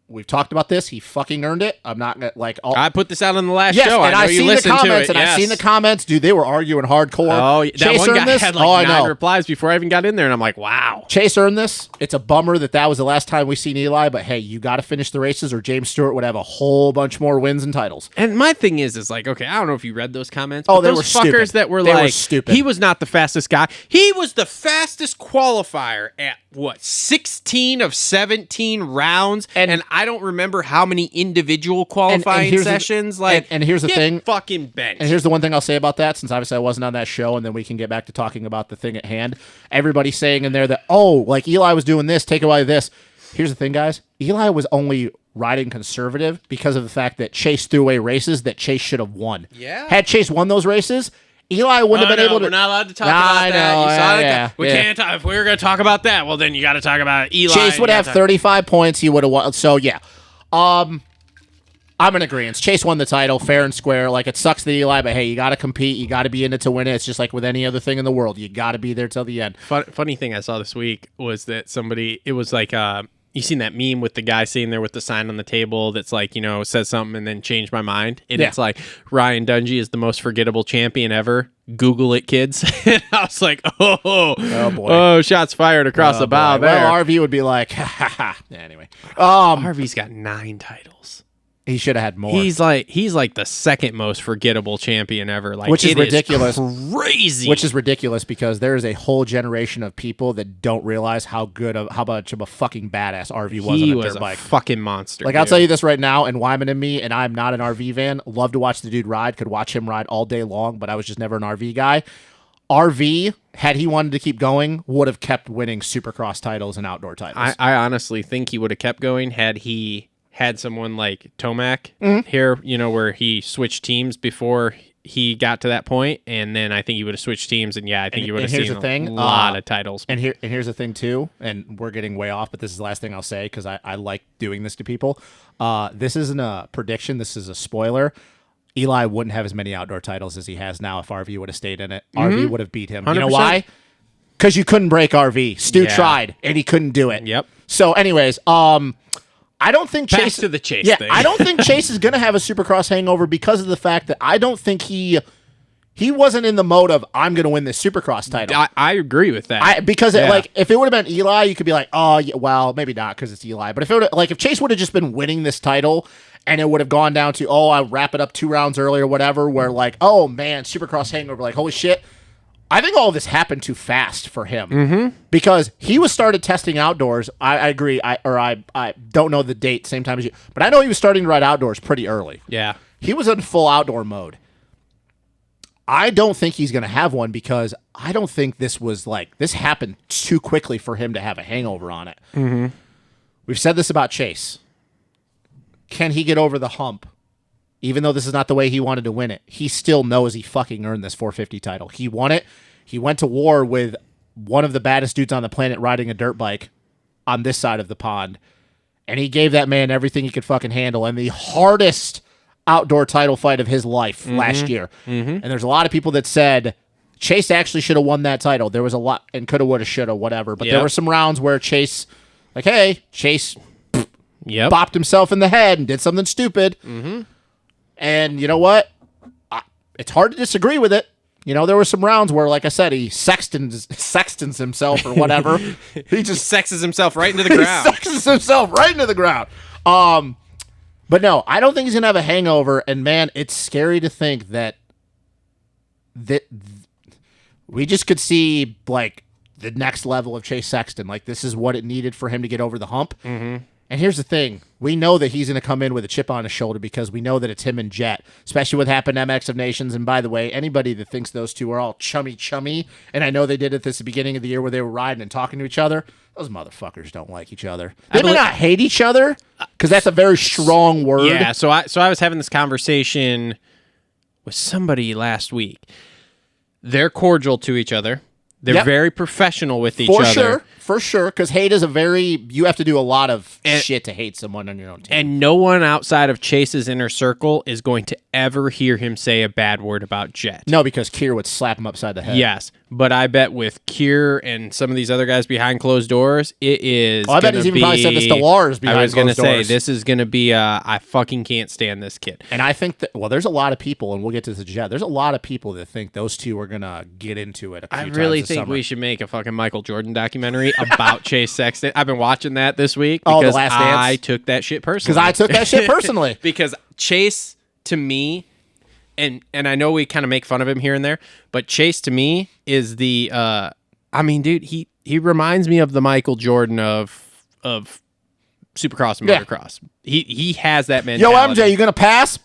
We've talked about this. He fucking earned it. I'm not gonna I put this out on the last show. And I know you listened to it. I've seen the comments, dude. They were arguing hardcore. Oh, that Chase one guy this? had like 9 replies before I even got in there, and I'm like, wow. Chase earned this. It's a bummer that was the last time we seen Eli, but hey, you got to finish the races, or James Stewart would have a whole bunch more wins and titles. And my thing is like, okay, I don't know if you read those comments. Oh, but they those were fuckers stupid. That were they like, were stupid. He was not the fastest guy. He was the fastest qualifier at 16 of 17 rounds, and I don't remember how many individual qualifying sessions. And here's the thing, fucking bench. And here's the one thing I'll say about that, since obviously I wasn't on that show, and then we can get back to talking about the thing at hand. Everybody's saying in there that like Eli was doing this, take away this. Here's the thing, guys. Eli was only riding conservative because of the fact that Chase threw away races that Chase should have won. Yeah. Had Chase won those races, Eli wouldn't have been able to. We're not allowed to talk about that. We can't talk. If we were going to talk about that, well, then you got to talk about Eli. Chase would have 35 points. He would have won. So, yeah. I'm in agreement. Chase won the title fair and square. Like, it sucks that Eli, but hey, you got to compete. You got to be in it to win it. It's just like with any other thing in the world. You got to be there till the end. Funny thing I saw this week was that it was like, you seen that meme with the guy sitting there with the sign on the table that's like, says something and then changed my mind. And it's like, Ryan Dungey is the most forgettable champion ever. Google it, kids. And I was like, oh boy. Oh, shots fired across the bow there. Well, RV would be like, ha ha ha. Anyway. RV's got 9 titles. He should have had more. He's like the second most forgettable champion ever. Like, which is ridiculous. Crazy. Which is ridiculous because there is a whole generation of people that don't realize how much of a fucking badass RV was on a dirt bike. He was a fucking monster. Like, dude. I'll tell you this right now, and Wyman and me, and I'm not an RV fan. Love to watch the dude ride. Could watch him ride all day long, but I was just never an RV guy. RV, had he wanted to keep going, would have kept winning Supercross titles and outdoor titles. I honestly think he would have kept going had he had someone like Tomac here, where he switched teams before he got to that point, and then I think he would have switched teams, and I think you would have seen a lot of titles. And here's the thing too, and we're getting way off, but this is the last thing I'll say because I like doing this to people. This isn't a prediction. This is a spoiler. Eli wouldn't have as many outdoor titles as he has now if RV would have stayed in it. RV would have beat him. 100%. You know why? Because you couldn't break RV. Stu tried, and he couldn't do it. Yep. So anyways, I don't think Back to the Chase thing. I don't think Chase is going to have a Supercross hangover because of the fact that I don't think he wasn't in the mode of I'm going to win this Supercross title. I agree with that. Because if it would have been Eli, you could be like, oh, yeah, well, maybe not because it's Eli. But if Chase would have just been winning this title and it would have gone down to, I'll wrap it up 2 rounds early or whatever, where like, oh man, Supercross hangover, like holy shit. I think all of this happened too fast for him because he was started testing outdoors. I agree. I don't know the date, same time as you, but I know he was starting to ride outdoors pretty early. Yeah. He was in full outdoor mode. I don't think he's going to have one because I don't think this happened too quickly for him to have a hangover on it. Mm-hmm. We've said this about Chase. Can he get over the hump? Even though this is not the way he wanted to win it, he still knows he fucking earned this 450 title. He won it. He went to war with one of the baddest dudes on the planet riding a dirt bike on this side of the pond. And he gave that man everything he could fucking handle. And the hardest outdoor title fight of his life last year. Mm-hmm. And there's a lot of people that said Chase actually should have won that title. There was a lot, and coulda, woulda, shoulda, whatever. But there were some rounds where Chase bopped himself in the head and did something stupid. Mm-hmm. And you know what? It's hard to disagree with it. You know, there were some rounds where, like I said, he sextons himself or whatever. He just sexes himself right into the ground. He sexes himself right into the ground. But no, I don't think he's going to have a hangover. And man, it's scary to think that we just could see like the next level of Chase Sexton. Like this is what it needed for him to get over the hump. Mm-hmm. And here's the thing. We know that he's going to come in with a chip on his shoulder because we know that it's him and Jet, especially what happened to MX of Nations. And by the way, anybody that thinks those two are all chummy, and I know they did it this beginning of the year where they were riding and talking to each other, those motherfuckers don't like each other. They may not hate each other because that's a very strong word. Yeah, so I was having this conversation with somebody last week. They're cordial to each other. They're very professional with each other. For sure, because hate is you have to do a lot of shit to hate someone on your own team. And no one outside of Chase's inner circle is going to ever hear him say a bad word about Jet. No, because Kier would slap him upside the head. Yes, but I bet with Kier and some of these other guys behind closed doors, it is I bet he's even probably said this to Lars behind closed doors. I was going to say, this is going to be I fucking can't stand this kid. And I think that, there's a lot of people, and we'll get to the Jet, there's a lot of people that think those two are going to get into it a few times this summer. I really think we should make a fucking Michael Jordan documentary about Chase Sexton. I've been watching that this week because The Last Dance. I took that shit personally. Because I took that shit personally. Because Chase, to me, and I know we kind of make fun of him here and there, but Chase, to me, is the, dude, he reminds me of the Michael Jordan of Supercross and Motocross. He has that mentality. Yo, MJ, you going to pass?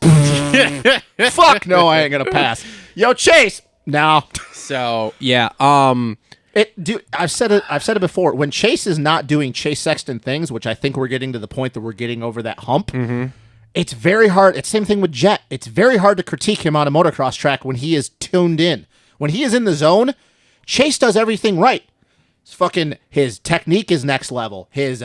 Fuck no, I ain't going to pass. Yo, Chase. No. So, yeah. Dude, I've said it before. When Chase is not doing Chase Sexton things, which I think we're getting to the point that we're getting over that hump, it's very hard. It's the same thing with Jet. It's very hard to critique him on a motocross track when he is tuned in. When he is in the zone, Chase does everything right. His technique is next level. His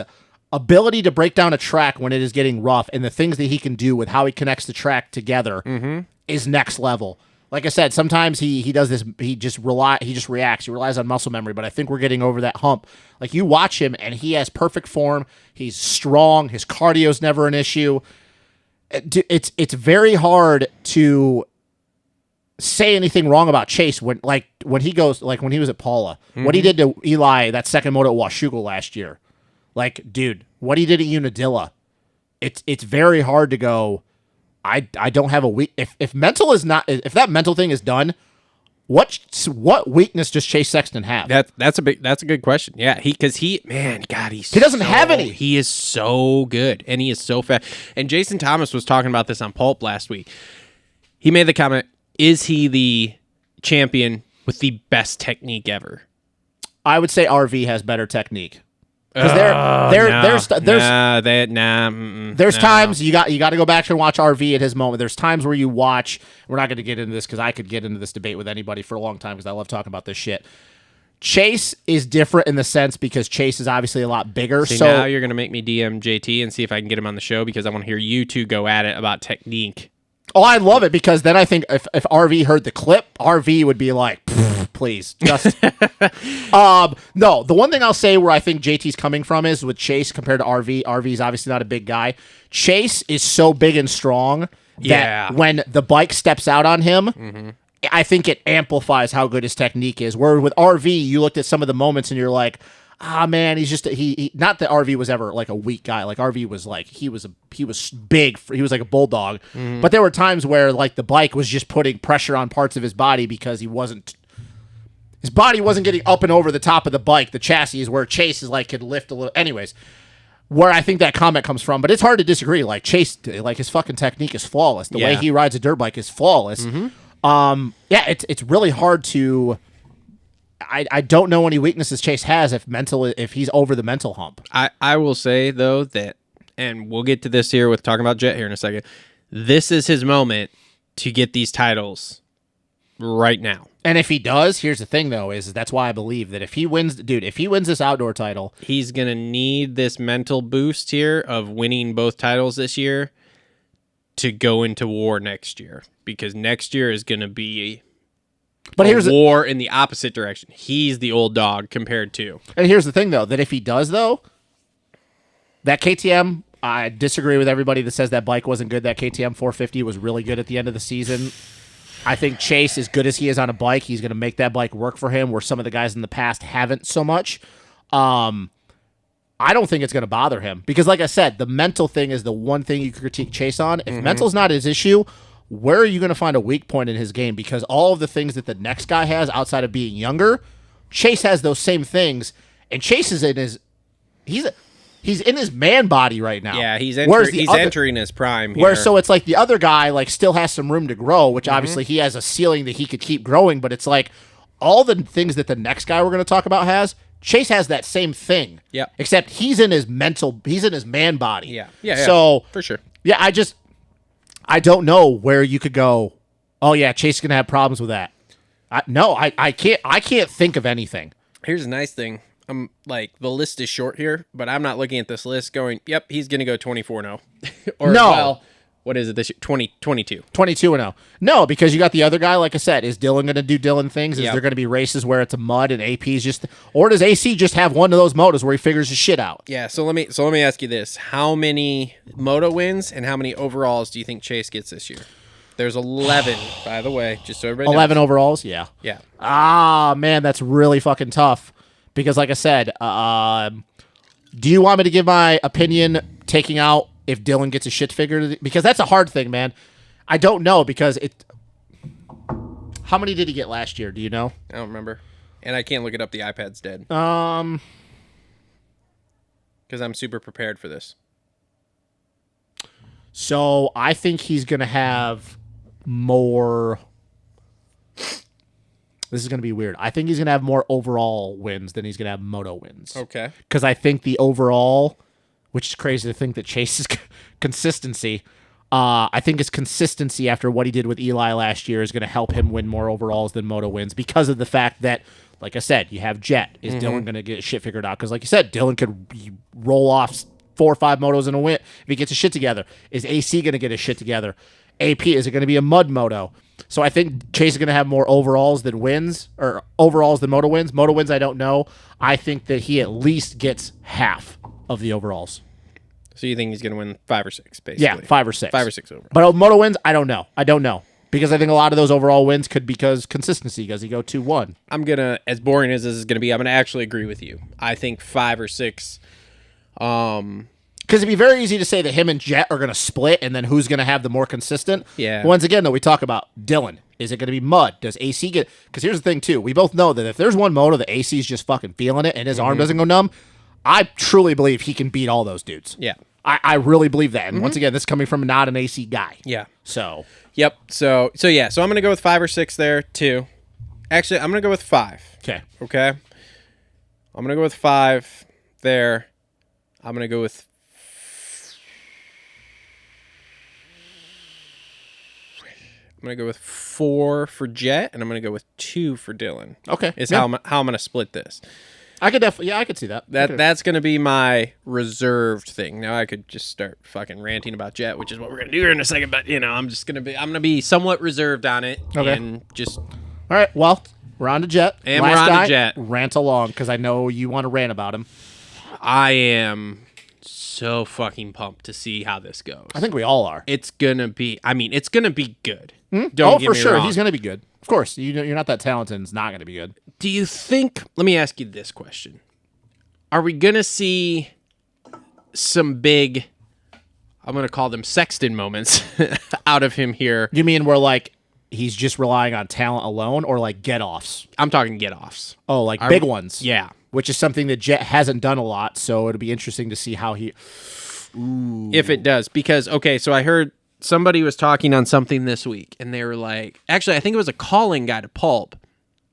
ability to break down a track when it is getting rough and the things that he can do with how he connects the track together is next level. Like I said, sometimes he does this. He just reacts. He relies on muscle memory. But I think we're getting over that hump. Like you watch him, and he has perfect form. He's strong. His cardio's never an issue. It's very hard to say anything wrong about Chase when he was at Paula. What he did to Eli that second moto at Washougal last year. Like, dude, what he did at Unadilla. It's very hard to go. I don't have a weak. If that mental thing is done, what weakness does Chase Sexton have? That's a good question. Yeah, he doesn't have any. He is so good, and he is so fast. And Jason Thomas was talking about this on Pulp last week. He made the comment: is he the champion with the best technique ever? I would say RV has better technique. Because there's times you got to go back and watch RV at his moment. There's times where you watch. We're not going to get into this because I could get into this debate with anybody for a long time because I love talking about this shit. Chase is different in the sense because Chase is obviously a lot bigger. See, so now you're going to make me DM JT and see if I can get him on the show because I want to hear you two go at it about technique. Oh, I love it because then I think if RV heard the clip, RV would be like, please. Just no, the one thing I'll say where I think JT's coming from is with Chase compared to RV. RV's obviously not a big guy. Chase is so big and strong that when the bike steps out on him, I think it amplifies how good his technique is. Where with RV, you looked at some of the moments and you're like, man, he's just he not that RV was ever like a weak guy. Like RV was like he was big. He was like a bulldog. But there were times where like the bike was just putting pressure on parts of his body because his body wasn't getting up and over the top of the bike. The chassis is where Chase is like could lift a little. Anyways, where I think that comment comes from, but it's hard to disagree. Like Chase, like his fucking technique is flawless. The way he rides a dirt bike is flawless. It's really hard to. I don't know any weaknesses Chase has if he's over the mental hump. I will say though that, and we'll get to this here with talking about Jet here in a second. This is his moment to get these titles right now. And if he does, here's the thing though, is that's why I believe that if he wins this outdoor title, he's gonna need this mental boost here of winning both titles this year to go into war next year, because next year is gonna be. But here's war in the opposite direction. He's the old dog compared to. And here's the thing, though, that if he does, though, that KTM, I disagree with everybody that says that bike wasn't good. That KTM 450 was really good at the end of the season. I think Chase, as good as he is on a bike, he's going to make that bike work for him, where some of the guys in the past haven't so much. I don't think it's going to bother him. Because, like I said, the mental thing is the one thing you can critique Chase on. If mental's not his issue, where are you going to find a weak point in his game? Because all of the things that the next guy has outside of being younger, Chase has those same things, and Chase is in his he's in his man body right now. Yeah, he's entering his prime here. So it's like the other guy like still has some room to grow, which obviously he has a ceiling that he could keep growing, but it's like all the things that the next guy we're going to talk about has, Chase has that same thing. Yeah. Except he's in his man body. Yeah. So for sure. Yeah, I don't know where you could go. Oh yeah, Chase is gonna have problems with that. I can't think of anything. Here's a nice thing. Like the list is short here, but I'm not looking at this list going, "Yep, he's gonna go 24-0." Or no. Well, what is it this year? 22. 22-0. No, because you got the other guy. Like I said, is Dylan gonna do Dylan things? Is there gonna be races where it's a mud and AP's just, or does AC just have one of those motos where he figures his shit out? Yeah. So let me ask you this: how many moto wins and how many overalls do you think Chase gets this year? There's 11, by the way, just so everybody knows. 11 overalls. Yeah. Yeah. Man, that's really fucking tough. Because, like I said, do you want me to give my opinion taking out if Dylan gets his shit figured? Because that's a hard thing, man. I don't know because it. How many did he get last year? Do you know? I don't remember, and I can't look it up. The iPad's dead. Because I'm super prepared for this. So I think he's gonna have more. This is going to be weird. I think he's going to have more overall wins than he's going to have moto wins. Okay. Because I think the overall, which is crazy to think that Chase's consistency, I think his consistency after what he did with Eli last year is going to help him win more overalls than moto wins because of the fact that, like I said, you have Jet. Is Dylan going to get shit figured out? Because like you said, Dylan could roll off 4 or 5 motos in a win if he gets his shit together. Is AC going to get his shit together? AP, is it going to be a mud moto? So I think Chase is going to have more overalls than wins, or overalls than moto wins. Moto wins, I don't know. I think that he at least gets half of the overalls. So you think he's going to win 5 or 6, basically? Yeah, 5 or 6. 5 or 6 overall. But moto wins, I don't know. Because I think a lot of those overall wins could be because consistency, because he go 2-1. I'm going to, as boring as this is going to be, I'm going to actually agree with you. I think 5 or 6. Because it'd be very easy to say that him and Jet are going to split, and then who's going to have the more consistent. Yeah. Once again, though, we talk about Dylan. Is it going to be mud? Does AC get... Because here's the thing, too. We both know that if there's one moto that AC's just fucking feeling it and his arm doesn't go numb, I truly believe he can beat all those dudes. Yeah. I really believe that. And once again, this is coming from not an AC guy. Yeah. So... Yep. So yeah. So I'm going to go with 5 or 6 there, too. Actually, I'm going to go with 5. Okay. I'm going to go with 5. there. I'm going to go with 4 for Jet, and I'm going to go with 2 for Dylan. Okay. Is how I'm going to split this. I could definitely, I could see that. That's going to be my reserved thing. Now I could just start fucking ranting about Jet, which is what we're going to do here in a second, but I'm going to be somewhat reserved on it. Okay. And just... All right, well, we're on to Jet. And we're on to Jet. Rant along, because I know you want to rant about him. I am so fucking pumped to see how this goes. I think we all are. It's going to be good. Don't Oh, get for me sure. wrong. He's going to be good. Of course. You're not that talented and it's not going to be good. Do you think, let me ask you this question. Are we going to see some big, I'm going to call them Sexton moments out of him here? You mean where, like, he's just relying on talent alone, or like get-offs? I'm talking get-offs. Oh, like big ones. Yeah. Which is something that Jet hasn't done a lot, so it'll be interesting to see how he... If it does. Because, okay, so I heard somebody was talking on something this week, and they were like, actually, I think it was a calling guy to Pulp.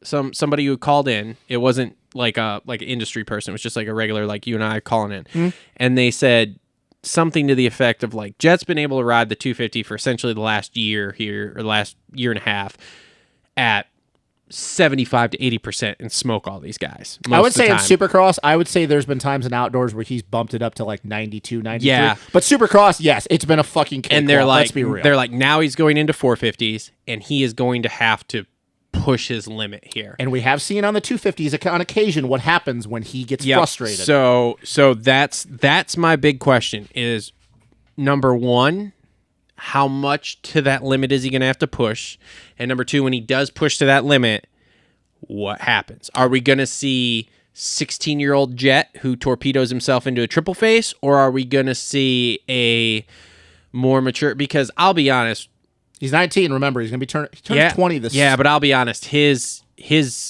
Somebody who called in. It wasn't like an industry person. It was just like a regular, like you and I calling in. Mm-hmm. And they said something to the effect of like, Jet's been able to ride the 250 for essentially the last year here, or the last year and a half, at 75 to 80% and smoke all these guys. I would say in Supercross, I would say there's been times in outdoors where he's bumped it up to like 92, 93. Yeah. But Supercross, yes, it's been a fucking cakewalk. And they're like, let's be real. They're like, now he's going into 450s, and he is going to have to push his limit here. And we have seen on the 250s on occasion what happens when he gets frustrated. So that's my big question is, number one, how much to that limit is he going to have to push? And number two, when he does push to that limit, what happens? Are we going to see 16-year-old Jet who torpedoes himself into a triple face, or are we going to see a more mature? Because I'll be honest, he's 19. Remember, he's going to be turning 20 this. Yeah, but I'll be honest, his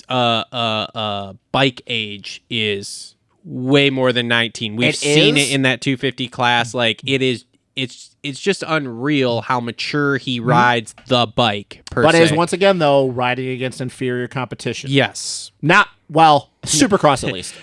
bike age is way more than 19. We've seen it in that 250 class. Like it's just unreal how mature he rides the bike But it is, once again, though, riding against inferior competition. Yes. Supercross at least.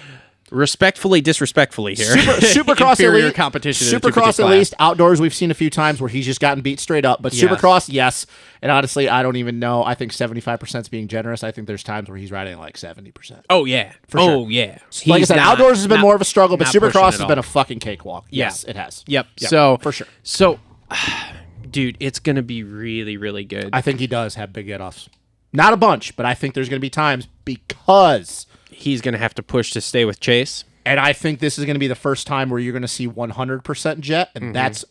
Respectfully, disrespectfully here. Supercross inferior elite, competition. Supercross at least. Outdoors, we've seen a few times where he's just gotten beat straight up. But Supercross, yes. And honestly, I don't even know. I think 75% is being generous. I think there's times where he's riding like 70%. Oh, yeah. For sure. Oh, yeah. Like I said, outdoors has been more of a struggle, but Supercross has been a fucking cakewalk. Yes, it has. Yep. So, for sure. So, dude, it's going to be really, really good. I think he does have big get-offs. Not a bunch, but I think there's going to be times because he's going to have to push to stay with Chase. And I think this is going to be the first time where you're going to see 100% Jet, and that's,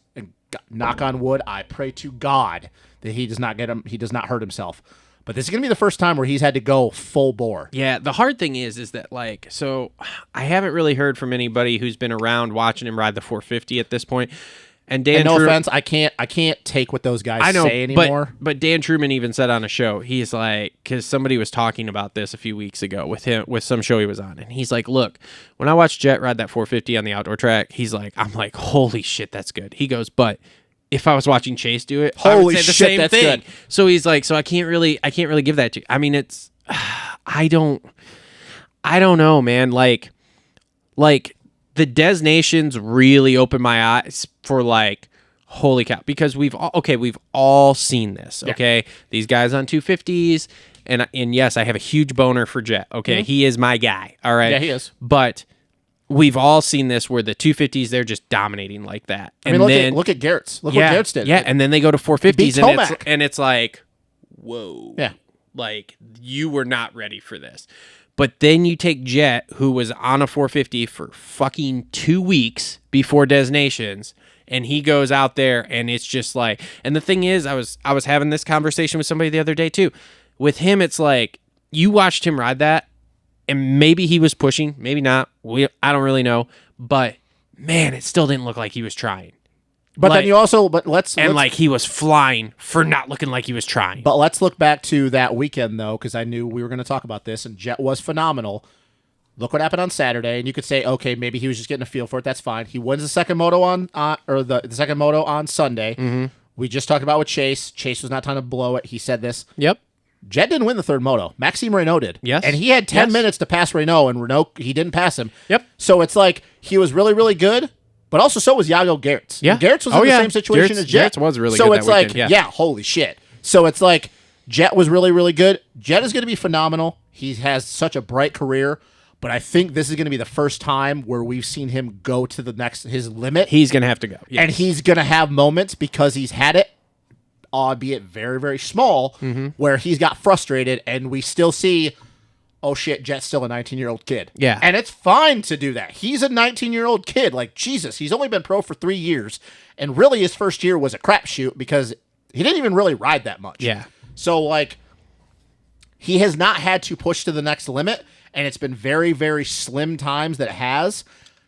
knock on wood, I pray to God that he does not hurt himself. But this is going to be the first time where he's had to go full bore. Yeah, the hard thing is that, like, so I haven't really heard from anybody who's been around watching him ride the 450 at this point. And no offense, I can't take what those guys say anymore. But Dan Truman even said on a show, he's like, because somebody was talking about this a few weeks ago with some show he was on, and he's like, look, when I watched Jet ride that 450 on the outdoor track, I'm like, holy shit, that's good. He goes, but if I was watching Chase do it, I would say the same that's thing. Good. So he's like, so I can't really give that to you. I mean, it's, I don't know, man. Like. The Des Nations really opened my eyes for like, holy cow, because we've all seen this. Okay, yeah. These guys on 250s, and yes, I have a huge boner for Jet. Okay, he is my guy. All right, yeah, he is. But we've all seen this where the 250s they're just dominating like that. And I mean, look at Garrett's. Look what Garrett's did. Yeah, and then they go to 450s, and it's like, whoa, yeah, like you were not ready for this. But then you take Jet, who was on a 450 for fucking 2 weeks before Des Nations, and he goes out there, and it's just like. And the thing is, I was having this conversation with somebody the other day too. With him, it's like you watched him ride that, and maybe he was pushing, maybe not. I don't really know, but man, it still didn't look like he was trying. But then you also, let's like he was flying for not looking like he was trying. But let's look back to that weekend though, because I knew we were going to talk about this, and Jet was phenomenal. Look what happened on Saturday, and you could say, okay, maybe he was just getting a feel for it. That's fine. He wins the second moto the second moto on Sunday. Mm-hmm. We just talked about with Chase. Chase was not trying to blow it. He said this. Yep. Jet didn't win the third moto. Maxime Renault did. Yes. And he had 10 minutes to pass Renault, and Renault, he didn't pass him. Yep. So it's like he was really, really good, but also so was Jago Gerrits. Yeah. And Gerrits was in the same situation as Jet. Gerrits was really so good it's that like, weekend, yeah. holy shit. So it's like Jet was really, really good. Jet is going to be phenomenal. He has such a bright career, but I think this is going to be the first time where we've seen him go to his limit. He's going to have to go. Yes. And he's going to have moments because he's had it, albeit very, very small, where he's got frustrated, and we still see, oh shit, Jet's still a 19-year-old kid. Yeah. And it's fine to do that. He's a 19-year-old kid. Like, Jesus, he's only been pro for 3 years, and really his first year was a crapshoot because he didn't even really ride that much. Yeah. So, like, he has not had to push to the next limit, and it's been very, very slim times that it has.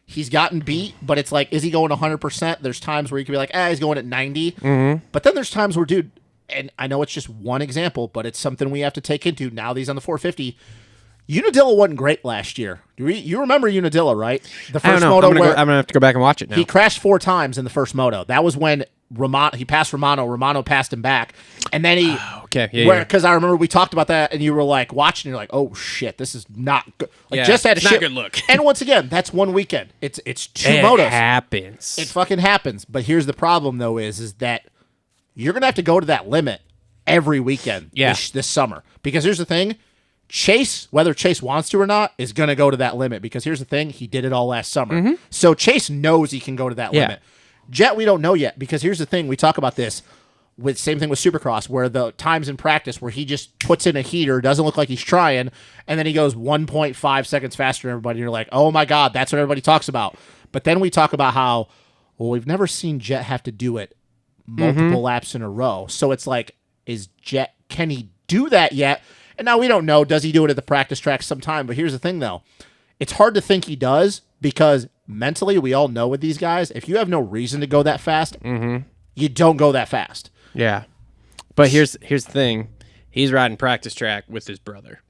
He's gotten beat, but it's like, is he going 100%? There's times where you can be like, he's going at 90. But then there's times where, dude, and I know it's just one example, but it's something we have to take into now that he's on the 450. Unadilla wasn't great last year. You remember Unadilla, right? The I don't first know. moto I'm going to have to go back and watch it now. he crashed 4 times in the first moto. That was when he passed Romano. Romano passed him back. And then he... Okay, yeah. Because I remember we talked about that, and you were like watching, and you're like, oh shit, this is not good. Like, Yeah, just had a it's not shit. good look. And once again, that's one weekend. It's 2 It motos. happens. It fucking happens. But here's the problem, though, is that you're going to have to go to that limit every weekend this summer. Because here's the thing. Chase, whether Chase wants to or not, is going to go to that limit. Because here's the thing. He did it all last summer. So Chase knows he can go to that limit. Jet, we don't know yet. Because here's the thing. We talk about this. Same thing with Supercross, where the times in practice where he just puts in a heater, doesn't look like he's trying, and then he goes 1.5 seconds faster than everybody. And you're like, oh my God, that's what everybody talks about. But then we talk about how, well, we've never seen Jet have to do it multiple laps in a row. So it's like, can he do that yet? And now we don't know. Does he do it at the practice track sometime? But here's the thing, though. It's hard to think he does because mentally, we all know with these guys, if you have no reason to go that fast, you don't go that fast. Yeah. But here's the thing. He's riding practice track with his brother.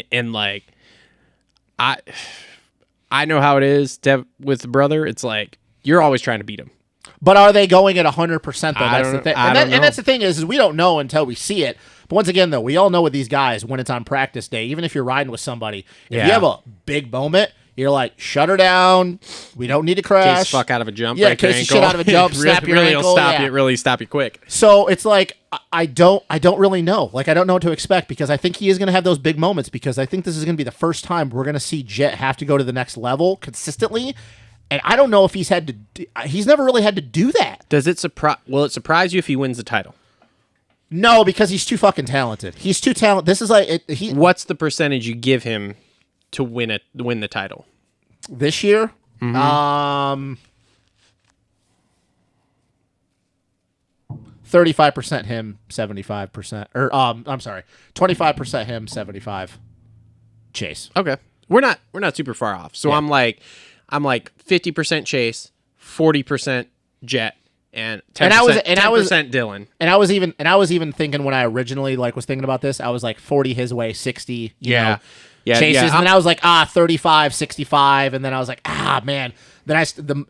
And, like, I know how it is with the brother. It's like, you're always trying to beat him. But are they going at 100%, though? That's the thing. And that's the thing is we don't know until we see it. But once again, though, we all know with these guys, when it's on practice day, even if you're riding with somebody, if you have a big moment, you're like, shut her down. We don't need to crash. Case fuck out of a jump. Yeah, break your case ankle. shit out of a jump, snap your really ankle. Will stop you. Really stop you quick. So it's like I don't really know. Like, I don't know what to expect because I think he is going to have those big moments because I think this is going to be the first time we're going to see Jet have to go to the next level consistently. And I don't know if he's never really had to do that. Will it surprise you if he wins the title? No, because he's too fucking talented. He's too talented. This is like what's the percentage you give him to win the title this year? 35% him, 75%. Or I'm sorry, 25% him, 75 Chase. Okay, we're not super far off. So I'm like 50% Chase, 40% Jet, and 10% Dylan. And I was even thinking when I originally was thinking about this, I was like 40 his way, 60. You know, Chase's, and then I was like 35, 65, and then I was like man. Then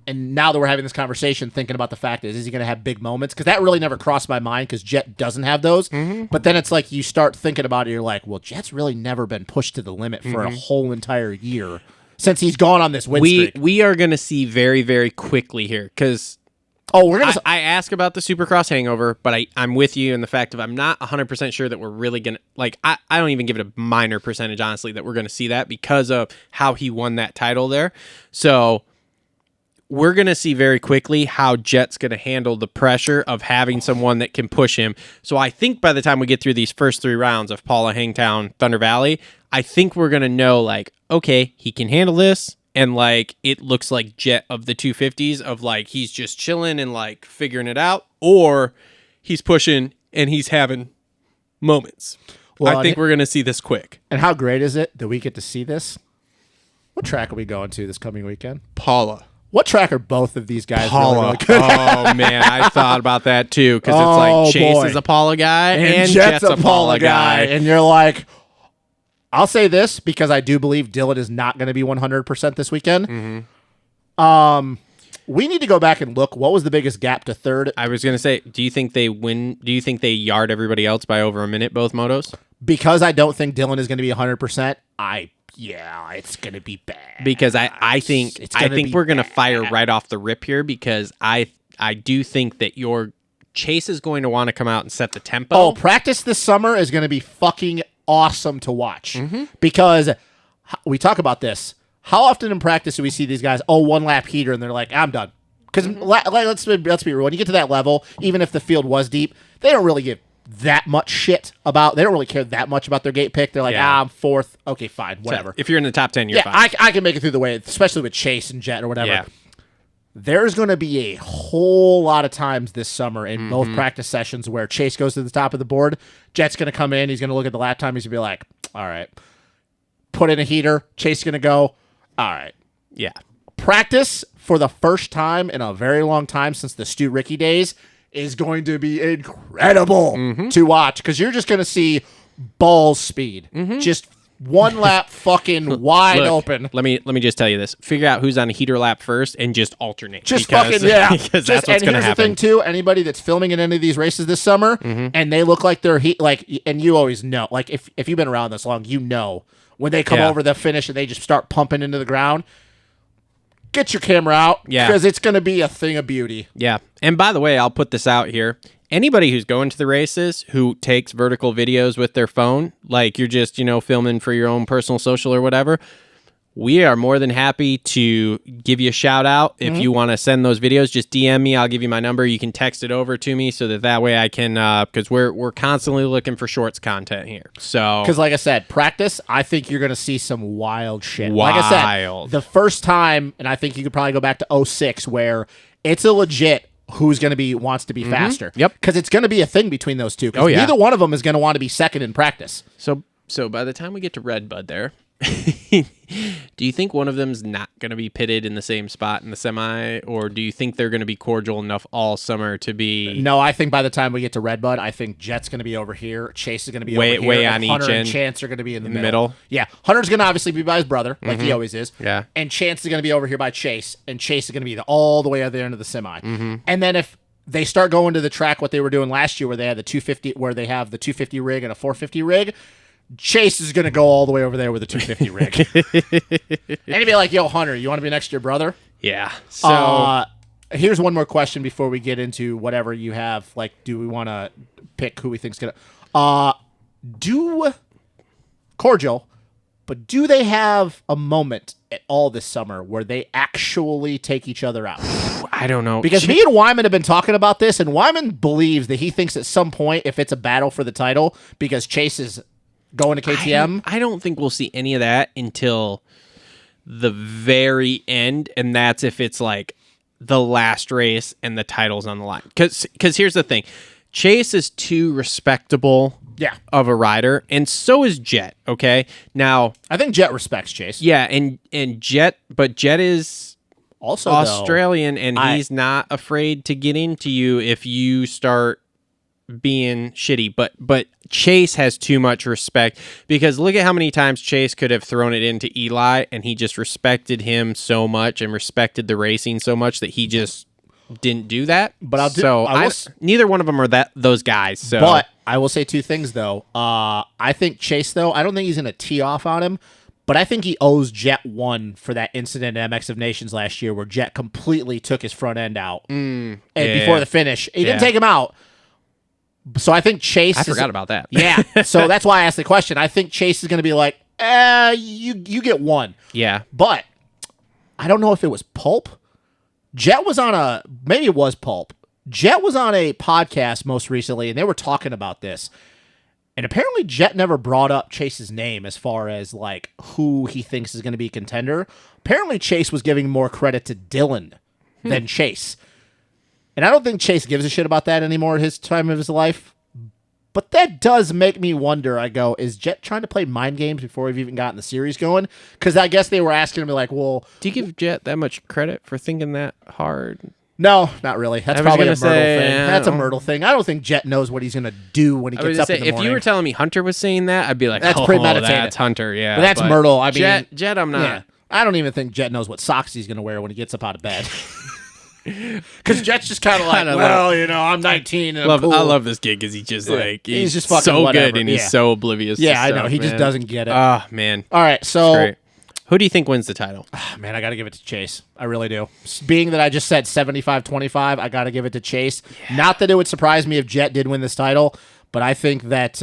and now that we're having this conversation, thinking about the fact is he going to have big moments? Because that really never crossed my mind because Jet doesn't have those. But then it's like you start thinking about it, you're like, well, Jet's really never been pushed to the limit for a whole entire year since he's gone on this win streak. We are going to see very, very quickly here because I ask about the Supercross hangover, but I'm with you in the fact of I'm not 100% sure that we're really going to, I don't even give it a minor percentage, honestly, that we're going to see that because of how he won that title there. So we're going to see very quickly how Jet's going to handle the pressure of having someone that can push him. So I think by the time we get through these first 3 rounds of Paula, Hangtown, Thunder Valley, I think we're going to know, okay, he can handle this. And, it looks like Jet of the 250s of, he's just chilling and, figuring it out. Or he's pushing and he's having moments. Well, I think we're going to see this quick. And how great is it that we get to see this? What track are we going to this coming weekend? Paula. What track are both of these guys Paula. really good at? Oh, man. I thought about that, too. Because it's Chase is a Paula guy and Jet's a Paula guy. And you're like, I'll say this because I do believe Dylan is not going to be 100% this weekend. we need to go back and look. What was the biggest gap to third? I was gonna say, do you think they win? Do you think they yard everybody else by over a minute? Both motos? Because I don't think Dylan is going to be 100%. It's going to be bad. Because I think we're gonna fire right off the rip here, because I do think that your Chase is going to want to come out and set the tempo. Oh, practice this summer is going to be fucking awesome to watch, because we talk about this. How often in practice do we see these guys, one lap heater, and they're like, I'm done? Because let's be real. When you get to that level, even if the field was deep, they don't really give that much shit about. They don't really care that much about their gate pick. They're like, I'm fourth. Okay, fine, whatever. So if you're in the top 10, you're fine. I can make it through the way, especially with Chase and Jet or whatever. Yeah. There's going to be a whole lot of times this summer in both practice sessions where Chase goes to the top of the board. Jet's going to come in. He's going to look at the lap time. He's going to be like, all right, put in a heater. Chase is going to go, all right. Yeah. Practice for the first time in a very long time since the Stu Ricky days is going to be incredible to watch, because you're just going to see balls speed. Just one lap fucking wide open. Let me just tell you this. Figure out who's on a heater lap first and just alternate. Because that's what's going to happen. And here's the thing, too. Anybody that's filming in any of these races this summer, and they look like they're and you always know, like if you've been around this long, you know when they come over the finish and they just start pumping into the ground, get your camera out, because it's going to be a thing of beauty. Yeah. And by the way, I'll put this out here. Anybody who's going to the races who takes vertical videos with their phone, like you're just, filming for your own personal social or whatever, we are more than happy to give you a shout out. If you want to send those videos, just DM me. I'll give you my number. You can text it over to me so that way I can, because we're constantly looking for shorts content here. So, because like I said, practice, I think you're going to see some wild shit. Like I said, the first time, and I think you could probably go back to 06, where it's a legit who's going to be wants to be faster. Yep. Because it's going to be a thing between those two. Because neither one of them is going to want to be second in practice. So by the time we get to Red Bud there, do you think one of them's not going to be pitted in the same spot in the semi, or do you think they're going to be cordial enough all summer to be? No, I think by the time we get to Red Bud, I think Jet's going to be over here, Chase is going to be way over here, on Hunter each and end. Chance are going to be in the middle. Yeah, Hunter's going to obviously be by his brother, like he always is. Yeah, and Chance is going to be over here by Chase, and Chase is going to be all the way at the end of the semi. And then if they start going to the track, what they were doing last year, where they had the 250, where they have the 250 rig and a 450 rig. Chase is going to go all the way over there with a 250 rig. And he'd be like, yo, Hunter, you want to be next to your brother? Yeah. So here's one more question before we get into whatever you have. Like, do we want to pick who we think's going to... do they have a moment at all this summer where they actually take each other out? I don't know. Because me and Wyman have been talking about this, and Wyman believes that he thinks at some point, if it's a battle for the title, because Chase is going to KTM. I don't think we'll see any of that until the very end, and that's if it's like the last race and the title's on the line. Because here's the thing. Chase is too respectable of a rider, and so is Jet, okay? Now, I think Jet respects Chase. Yeah, and Jet is also Australian, and he's not afraid to get into you if you start being shitty, but Chase has too much respect, because look at how many times Chase could have thrown it into Eli, and he just respected him so much and respected the racing so much that he just didn't do that. But neither one of them are those guys. So, but I will say two things though. I think Chase though, I don't think he's gonna tee off on him, but I think he owes Jet one for that incident at MX of Nations last year where Jet completely took his front end out and before the finish. He didn't take him out. So I think Chase... I forgot about that. Yeah. So that's why I asked the question. I think Chase is going to be like, you get one. Yeah. But I don't know if it was Pulp. Jet was on maybe it was Pulp. Jet was on a podcast most recently, and they were talking about this. And apparently Jet never brought up Chase's name as far as like who he thinks is going to be a contender. Apparently Chase was giving more credit to Dylan than Chase. And I don't think Chase gives a shit about that anymore at his time of his life. But that does make me wonder. I go, is Jet trying to play mind games before we've even gotten the series going? Because I guess they were asking him, like, well... Do you give Jet that much credit for thinking that hard? No, not really. That's probably a Myrtle thing. That's a Myrtle thing. I don't think Jet knows what he's going to do when he gets up in the morning. If you were telling me Hunter was saying that, I'd be like, that's premeditated. That's Hunter, yeah. But that's Myrtle. I mean... Jet, I'm not... Yeah, I don't even think Jet knows what socks he's going to wear when he gets up out of bed. Because Jet's just kind of like, well, you know, I'm 19 and I'm cool. I love this kid because he's just like he's just fucking so whatever. good and he's so oblivious. Yeah, to I know. stuff, He just man. doesn't get it. Oh man. All right, so Great. Who do you think wins the title? man, I got to give it to Chase. I really do. Being that I just said 75-25, I got to give it to Chase. Yeah. Not that it would surprise me if Jet did win this title, but I think that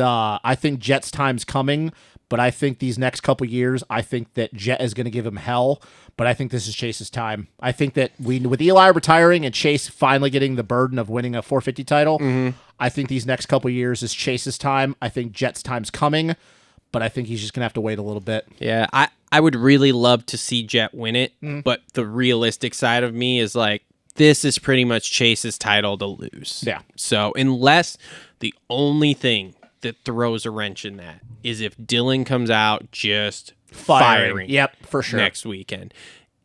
Jet's time's coming. But I think these next couple years, I think that Jet is going to give him hell. But I think this is Chase's time. I think that with Eli retiring and Chase finally getting the burden of winning a 450 title, I think these next couple years is Chase's time. I think Jet's time's coming, but I think he's just going to have to wait a little bit. Yeah, I would really love to see Jet win it, but the realistic side of me is like, this is pretty much Chase's title to lose. Yeah. So unless the only thing that throws a wrench in that is if Dylan comes out just firing. Yep, for sure. Next weekend.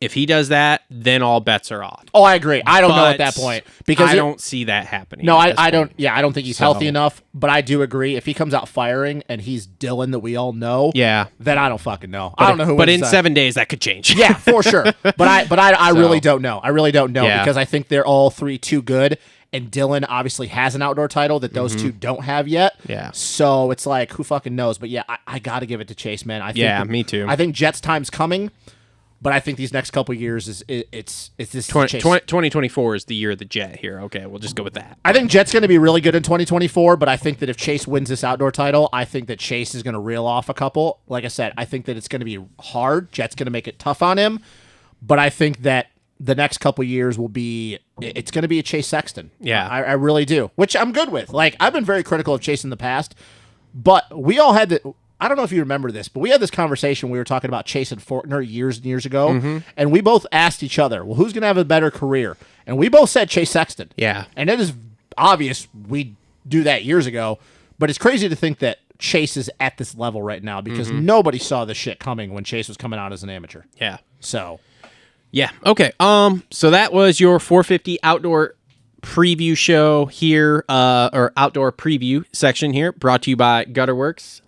If he does that, then all bets are off. Oh, I agree. I don't know at that point because I don't see that happening. No, I don't. Yeah, I don't think he's healthy enough. But I do agree. If he comes out firing and he's Dylan that we all know, then I don't fucking know. I don't know who. But in 7 days, that could change. Yeah, for sure. But I really don't know. I really don't know because I think they're all three too good. And Dylan obviously has an outdoor title that those two don't have yet. Yeah. So it's like, who fucking knows? But yeah, I got to give it to Chase, man. I think me too. I think Jet's time's coming. But I think these next couple of years it's this 2024 is the year of the Jet here. Okay, we'll just go with that. I think Jet's going to be really good in 2024, but I think that if Chase wins this outdoor title, I think that Chase is going to reel off a couple. Like I said, I think that it's going to be hard. Jet's going to make it tough on him, but I think that the next couple of years it's going to be a Chase Sexton. Yeah. I really do, which I'm good with. Like, I've been very critical of Chase in the past, but we all had the... I don't know if you remember this, but we had this conversation. We were talking about Chase and Fortner years and years ago, and we both asked each other, well, who's going to have a better career? And we both said Chase Sexton. Yeah. And it is obvious we do that years ago, but it's crazy to think that Chase is at this level right now because nobody saw this shit coming when Chase was coming out as an amateur. Yeah. So. Yeah. Okay. So that was your 450 outdoor preview show here, or outdoor preview section here, brought to you by Gutterworks.